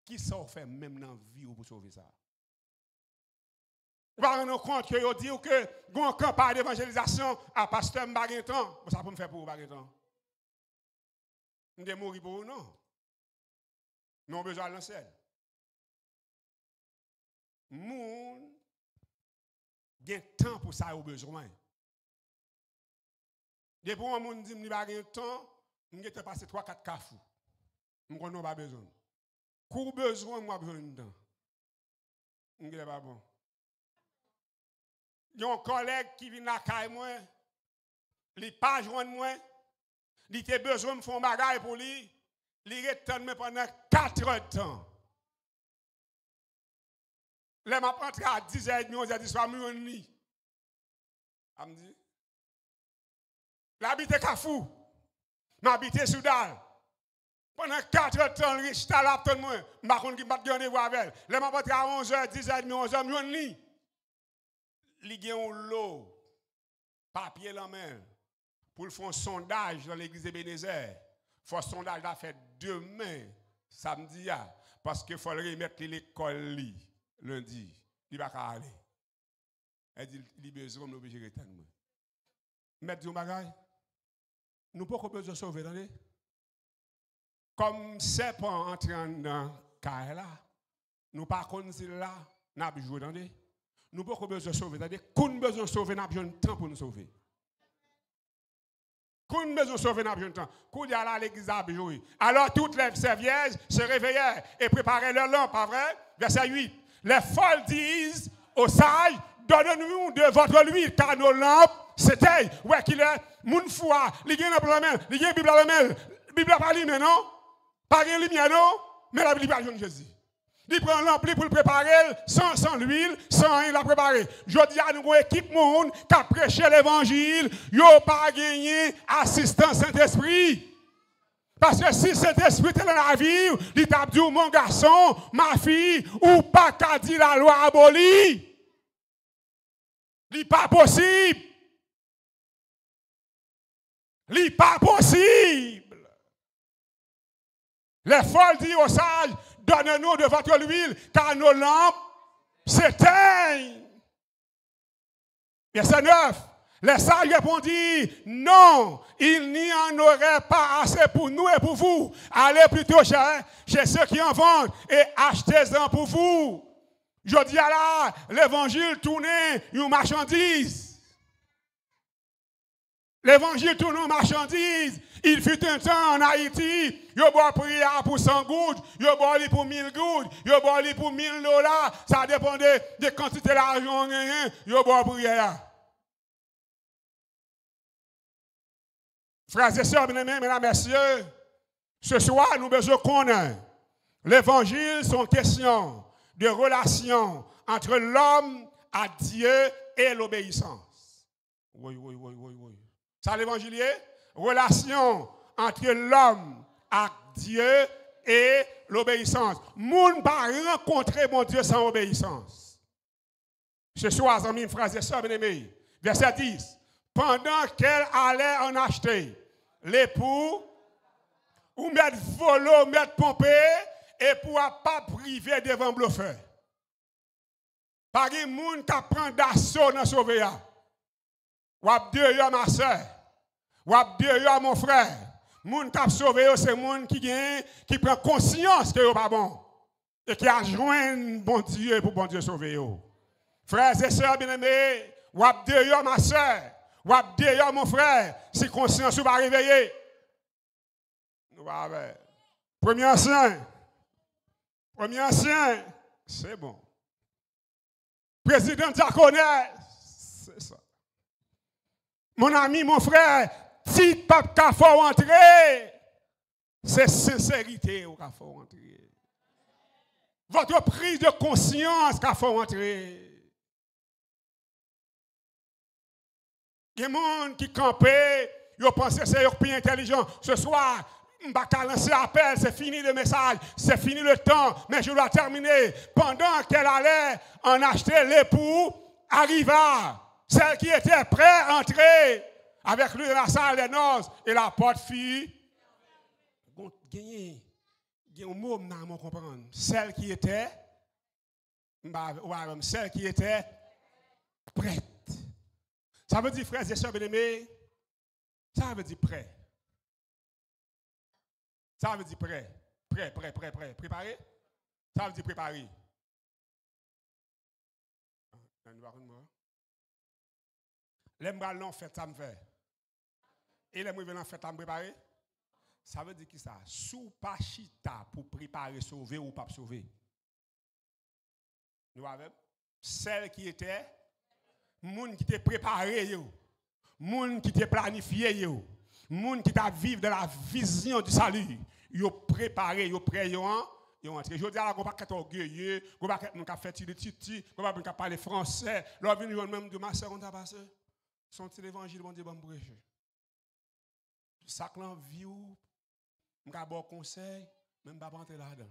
Qui ça fait même dans la vie pour sauver ça? Vous vous rendez compte que vous dites que vous avez une campagne d'évangélisation à pasteur Mbaguetan, ça peut me faire pour vous, Mbaguetan. Vous devez mourir pour vous, non? Mais on a besoin de l'ancien. Moun, il y a temps pour ça, au besoin. Depuis que moun dit que je n'ai pas de temps, je vais passer 3-4 cafous. Je n'ai pas besoin. Pour besoin, moi besoin de temps. Je n'ai pas bon. Il y a un collègue qui vient à la caille, il n'a pas joint moi, il a besoin de faire un bagage pour lui, il reste pendant 4 heures de temps. Là, je rentre à 10h30, 11h du soir, je me dis, l'habité Kafou, m'habité Soudal. Pendant 4 heures de temps, je suis là, tout le monde. Je ne sais pas si je vais avec elle. Là, je rentre à 11h, 10h30, 11h, je me dis, il y a un lot, papier dans la main, pour faire un sondage dans l'église de Bénézer. Il faut un sondage à faire demain, samedi, parce qu'il faut remettre l'école lundi. Il va pas aller. Elle dit, il a besoin de l'obéir. Mettre du bagage. Nous n'avons pas besoin de sauver, attendez. Comme serpent entrant dans le cas là, nous pas connaissons là, nous avons joué, attendez. Nous n'avons pas besoin de sauver, attendez. Qu'on a besoin de sauver, nous avons besoin de temps pour nous sauver. Qu'on a besoin de sauver, nous avons besoin de temps. Qu'on y a là l'église a joué. Alors toutes les vierges se réveillèrent et préparaient leur lampe, pas vrai? Verset 8. Les folles disent aux sages, donnez-nous de votre huile, car nos lampes s'éteignent. Ouais, qu'il est, moun foi, il y a une main, il y a une Bible à la main. La Bible n'a pas lumière, non? Pas de lumière, non? Mais la Bible n'a pas de Jésus. Il prend l'ampli pour le préparer, sans l'huile, sans rien la préparer. Je dis à nous, une équipe monde qui a prêché l'évangile, il n'a pas gagné assistance Saint-Esprit. Parce que si Saint-Esprit est dans la vie, il t'a dit, mon garçon, ma fille, ou pas qu'à dire la loi abolie. Il n'est pas possible. Il n'est pas possible. Les folles disent aux sages, donnez-nous de votre huile, car nos lampes s'éteignent. Verset 9. Les sages répondirent, non, il n'y en aurait pas assez pour nous et pour vous. Allez plutôt chez ceux qui en vendent et achetez-en pour vous. Je dis à là, l'évangile tournait une marchandise. L'évangile tourne en marchandise. Il fut un temps en Haïti, il boit prière pour 100 gouttes, il boit pour 1000 gouttes, il boit pour $1000. Ça dépendait de quantité d'argent, il boit prière. Frères et sœurs, bien-aimés, mesdames et messieurs, ce soir, nous besoin connaître. L'évangile, sont questions de relation entre l'homme à Dieu et l'obéissance. Oui. Ça, l'évangile est? Relation entre l'homme à Dieu et l'obéissance. Moun pas rencontrer mon Dieu sans obéissance. Ce soir, amis, frères et sœurs, bien-aimés, verset 10. Pendant qu'elle allait en acheter, l'époux, ou mettre volo, mettre pompé, et pour pas priver devant bluffeur. Pas de monde qui prend d'assaut dans sauver. Ou ap de ma soeur, ou ap de mon frère. Moun qui a sauvé, c'est moun qui prend conscience que c'est pas bon. Et qui a joint bon Dieu pour bon Dieu sauver. Frères et sœurs bien-aimés, ou ap de ma soeur, ou ap de mon frère, si conscience ou va réveiller. Nous va avec. Premier ancien, c'est bon. Président diaconais, c'est ça. Mon ami, mon frère, si pape qu'il faut entrer, c'est sincérité qu'il faut entrer. Votre prise de conscience qu'il faut entrer. Il y a des gens qui campent, ils pensent que c'est plus intelligent. Ce soir, je ne vais pas lancer appel, c'est fini le message, c'est fini le temps, mais je dois terminer. Pendant qu'elle allait en acheter, l'époux arriva. Celle qui était prête à entrer avec lui dans la salle des noces et la porte fit. Il y a un mot que comprendre. Celle qui était prête. Ça veut dire, frères et sœurs bien-aimés, ça veut dire prêt. Ça veut dire prêt. Prêt. Préparé? Ça veut dire préparer. Les bras fait, ça me fait. Et les bras fait, ça me préparer. Ça veut dire qui ça? Sous pas chita pour préparer, sauver ou pas sauver. Nous avons celle qui était, moun qui était préparé, moun qui était planifié, moun qui t'a vivre de la vision du salut. Yo préparé, yo prêt, yo entré. Je dis à la qu'on pas être orgueilleux, qu'on pas être fait tirer titi, qu'on pas parler français. Là vient même de ma sœur on t'a passé. Son l'évangile bon Dieu bon prêcher. Ça clan vie ou m'ka bon conseil, même pas rentrer là-dedans.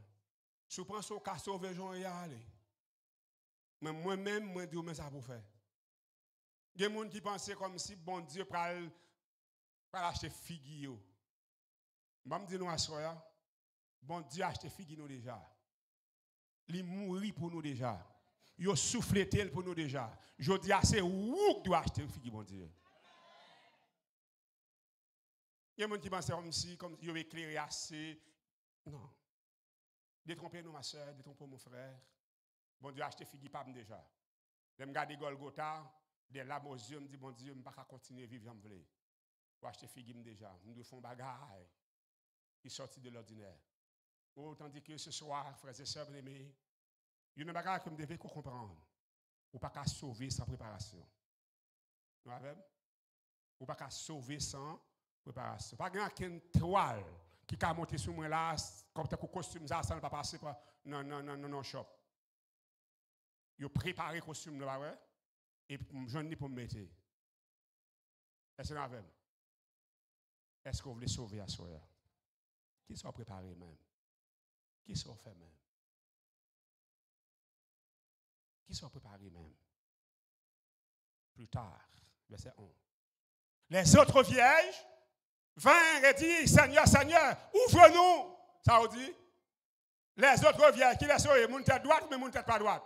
Si vous pensez au cas sauver Jean y aller. Mais moi-même moi dis mais ça pour faire. Il y a des gens qui pensent comme si bon Dieu pral acheter figue yo. Je me dis nous à soya, bon Dieu a acheté figue nous déjà. Il mourit pour nous déjà. Il a soufflé pour nous déjà. Je dis c'est où que doit acheter figue bon Dieu. Il y a des gens qui pensent comme si ils ont éclairé assez. Non. Détrompez-nous ma soeur, détrompez mon frère. Bon Dieu a acheté figue pas déjà. Je me regarde Golgotha, des larmes aux yeux, je me dis bon Dieu, je ne peux pas continuer à vivre comme je veux. Pour acheter figue déjà. Nous devons faire bagarre. Qui sortit de l'ordinaire. Autant dire que ce soir, frères et sœurs bien-aimés, il y a une bagarre que vous devez comprendre. Ou pas qu'à sauver sans préparation. Vous avez? Ou pas qu'à sauver sans préparation. Pas qu'une toile qui a monté sur moi là, comme un costume, ça ne va pas passer par non, shop. Vous préparez le costume là, ouais, et je ne pour me mettre. Est-ce que vous avez? Est-ce que vous voulez sauver à soi? Qui sont préparés même? Qui sont faits même? Qui sont préparés même? Plus tard, verset 11. Les autres vierges vinrent et dirent, Seigneur, Seigneur, ouvre-nous. Ça veut dire, les autres vierges, qui les sont, mon tête droite, mais mon tête pas droite.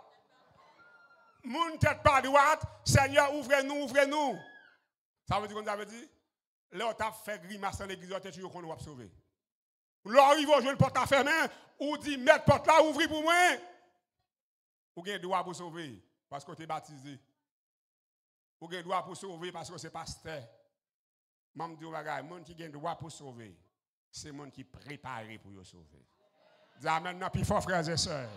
Mon tête pas droite, Seigneur, ouvrez-nous, ouvrez-nous. Ça veut dire qu'on avait dit, là, on a fait grimace dans l'église, on a toujours qu'on va sauver. Là, arrive au jeune porte à fermer, ou dit, mettre porte là, ouvrez pour moi. Ou avez droit pour sauver, parce que tu es baptisé. Ou avez droit pour sauver, parce que c'est pasteur. Même dis bagay, monde qui a droit pour sauver, c'est monde qui est préparé pour sauver. Dis amen, non, plus fort, frères et sœurs.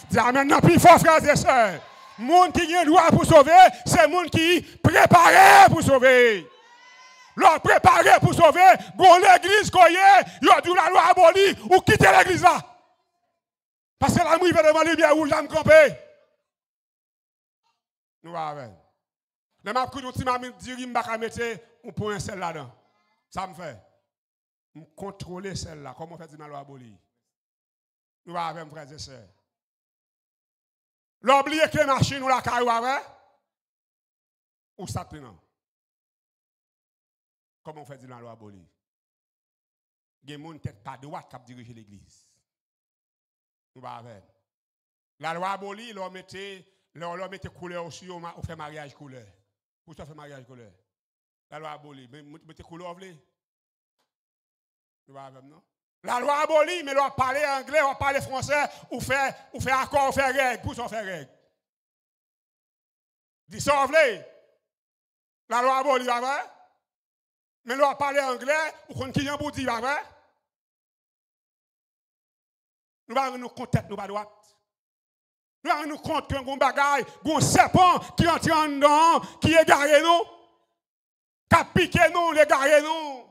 Dis amen, non, plus fort, frères et sœurs. Monde qui a droit pour sauver, c'est monde qui est préparé pour sauver. L'on préparé pour sauver, bon l'église qu'on y est, il a dû la loi abolie ou quitter l'église là. Parce que la nuit va devant lui bien où j'aime camper. Nous avons. Les m'a pris l'outil m'a dit je ne vais pas mettre un point celle là-dedans. Ça me fait. Je contrôler celle-là. Comment on fait la loi abolie? Nous avons frères et sœurs. L'oublier que les machines ou la caillou avec, Ou ça tenant? Comment on fait dire la loi abolie? Il y a des gens tête pas droite qui dirigent l'église. Nous va avec. La loi abolie, l'on mettait couleur aussi, on fait mariage couleur. Pour ça, fait mariage couleur. La loi abolie, mais mettez couleur, vous Nous va avec, non? La loi abolie, mais l'on parle anglais, on parle français, on fait accord, on fait règle. Pour ça, on fait règle. Dis ça, vous La loi abolie, va vrai? Mais l'on parle anglais, ou qu'on qui en bouti, va vrai? Nous allons nous compte tête, nous pas droite. Nous allons nous compte qu'un bon bagaille, un serpent qui entre en dedans, qui égare nous, qui a piqué nous, égare nous.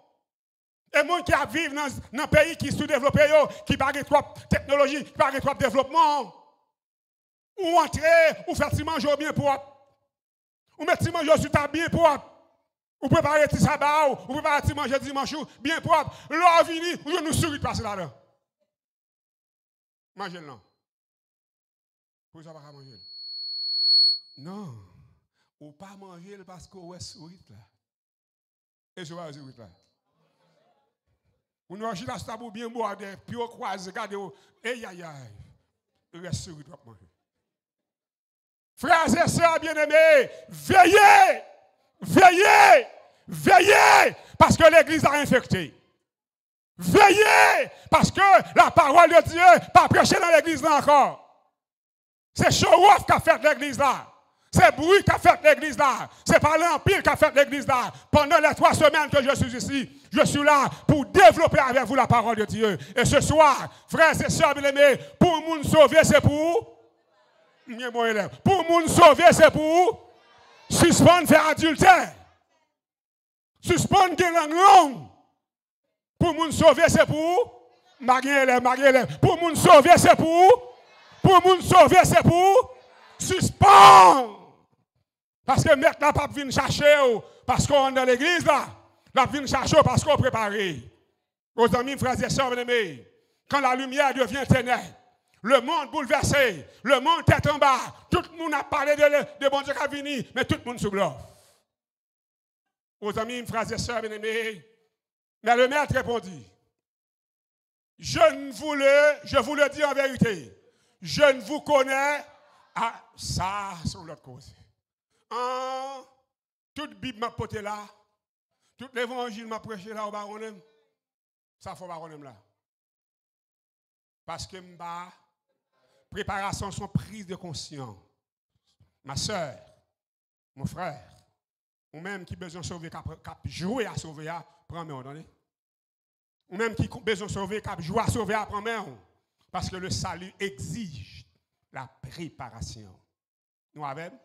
Et les gens qui vivent dans un pays qui est sous-développé, qui n'a pas trop de technologie, qui n'a pas trop de développement, ou entrer, ou faire manger bien propre, ou mettre manger sur ta bien propre, ou préparer petit sabbat, ou préparer manger dimanche bien propre. L'heure vini, ou nous sourit passer là-dedans. Mangez-le non. Pour ça, pas manger. Non. Ou pas manger parce qu'on est sourit là. Et je vais sourit là. Ou nous agissons là, pour bien boire des pieds croisés, regardez, aïe aïe aïe. Il reste sourit là pour manger. Frères et sœurs bien-aimés, veillez, veillez, veillez, parce que l'église a infecté. Veillez, parce que la parole de Dieu n'est pas prêchée dans l'église là encore. C'est show-off qui a fait l'église là. C'est bruit qui a fait l'église là. C'est pas l'empire qui a fait l'église là. Pendant les 3 semaines que je suis ici, je suis là pour développer avec vous la parole de Dieu. Et ce soir, frères et sœurs bien-aimés, pour nous sauver, c'est pour. Pour nous sauver, c'est pour. Suspendre faire adultère. Suspendre des langues longues. Pour nous sauver, c'est pour. Pour nous sauver, c'est pour. Pour nous sauver, c'est pour. Suspendre. Parce que maintenant, la pape vient chercher, parce qu'on est dans l'église là. La pape vient chercher parce qu'on est préparé. Aux amis, frères et sœurs, bien-aimés, quand la lumière devient ténèbres, le monde bouleversé, le monde tête en bas, tout le monde a parlé de bon Dieu qui a venu, mais tout le monde sous bluff. Aux amis, frères et sœurs, bien-aimés, mais le maître répondit, je vous le dis en vérité, je ne vous connais. Ah, ça, c'est l'autre cause. Toute Bible m'a porté là, tout l'évangile m'a prêché là au baronem, ça faut baronem là. Parce que ma préparation sont prise de conscience. Ma soeur, mon frère, ou même qui besoin de sauver, qui jouer à sauver, prends main, entendez? Ou même qui besoin de sauver, qui joue à sauver, prends main. Parce que le salut exige la préparation. Nous avons?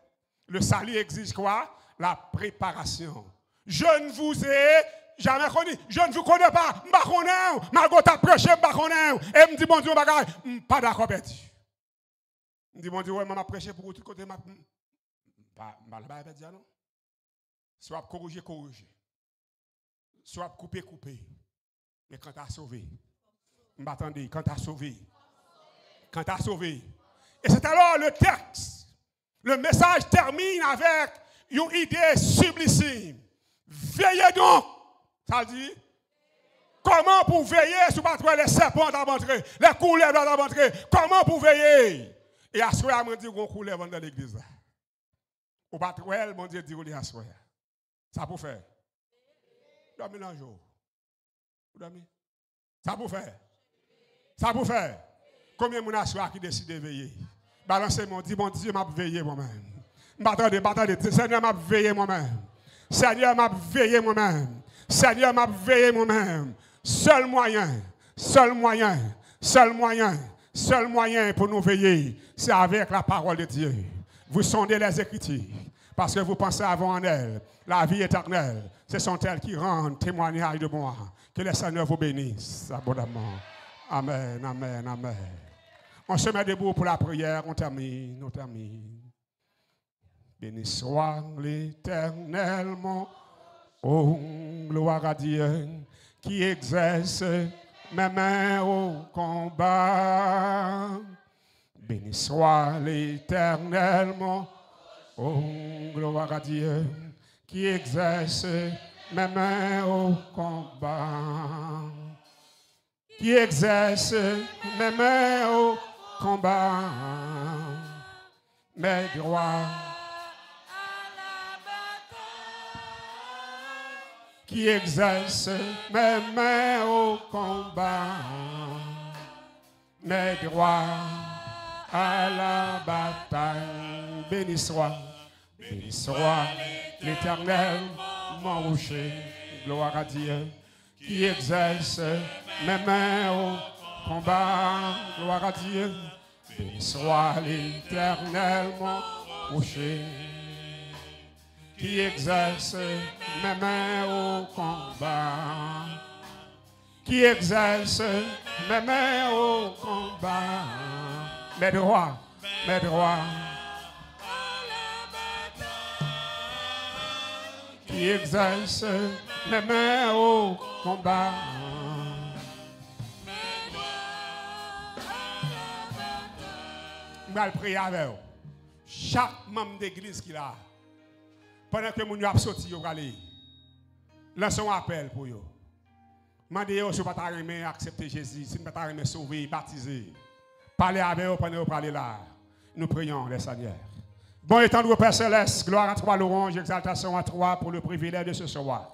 Le salut exige quoi? La préparation. Je ne vous ai jamais connu. Je ne vous connais pas. Je ne connais pas. Margot a prêché, je ne connais pas. Et me dit, bon Dieu, je ne suis pas d'accord avec Dieu. Je dis, bon Dieu, ouais, je prêché pour tout côté. Je ne suis pas d'accord avec Dieu, non? Soit corriger. Soit couper. Mais quand tu as sauvé, m'attendez, quand tu as sauvé. Et c'est alors le texte, le message termine avec une idée sublissime. Veillez donc, ça dit, comment pour veiller sur les serpents d'abandrer, les couleurs d'abandrer, comment pour veiller? Et à ce moment-là, on dit qu'on couleur dans l'église. Au patrouille, mon Dieu dit qu'on est à ce moment-là. Ça pour faire. Dormez un jour. Ça pour faire. Combien de gens qui décident de veiller? Balancez-moi, dis mon Dieu, m'a veillé moi-même. M'attendez, Seigneur m'a veillé moi-même. Seigneur m'a veillé moi-même. Seul moyen pour nous veiller, c'est avec la parole de Dieu. Vous sondez les Écritures, parce que vous pensez avoir en elles la vie éternelle. Ce sont elles qui rendent témoignage de moi. Que le Seigneur vous bénisse abondamment. Amen. On se met debout pour la prière, on termine. Béni soit l'Éternel, oh, gloire à Dieu, qui exerce mes mains au combat. Béni soit l'Éternel, Oh, gloire à Dieu qui exerce mes mains au combat. Qui exerce mes mains au combat. Mes droits. Qui exerce mes mains au combat. Mes droits à la bataille. Béni soit l'Éternel, mon rocher, gloire à Dieu, qui exerce mes mains au combat, gloire à Dieu. Béni soit l'Éternel, mon rocher, qui exerce mes mains au combat, qui exerce mes mains au combat, mes droits, qui exerce mes mains au combat. Je vais prier avec vous. Chaque membre d'église qui a, pendant que nous avons sorti, vous allez lancer un appel pour vous. Demandez-vous si vous ne pouvez pas accepter Jésus, si vous ne pouvez pas sauver, baptiser. Parlez avec vous pendant que vous parlez là. Nous prions, les Seigneurs. Bon et tendre Père Céleste, gloire à toi, louange, exaltation à toi pour le privilège de ce soir.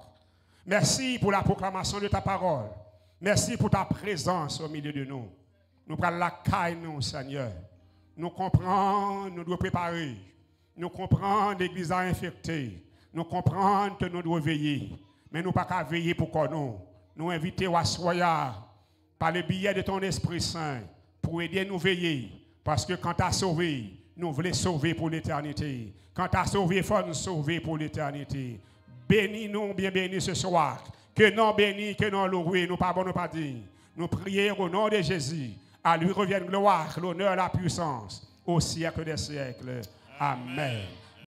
Merci pour la proclamation de ta parole. Merci pour ta présence au milieu de nous. Nous prenons la caille, nous, Seigneur. Nous comprenons, nous devons préparer. Nous comprenons l'église a infecté. Nous comprenons que nous devons veiller. Mais nous ne pouvons pas veiller pour quoi nous. Nous invitons à soya par le biais de ton Esprit Saint pour aider nous veiller. Parce que quand tu as sauvé, nous voulons sauver pour l'éternité. Quand tu as sauvé, il faut nous sauver pour l'éternité. Bénis-nous, bien bénis ce soir. Que non bénis, que non loué, nous pas bon, nous pas dignes. Nous prions au nom de Jésus. À lui revienne gloire, l'honneur, la puissance, au siècle des siècles. Amen.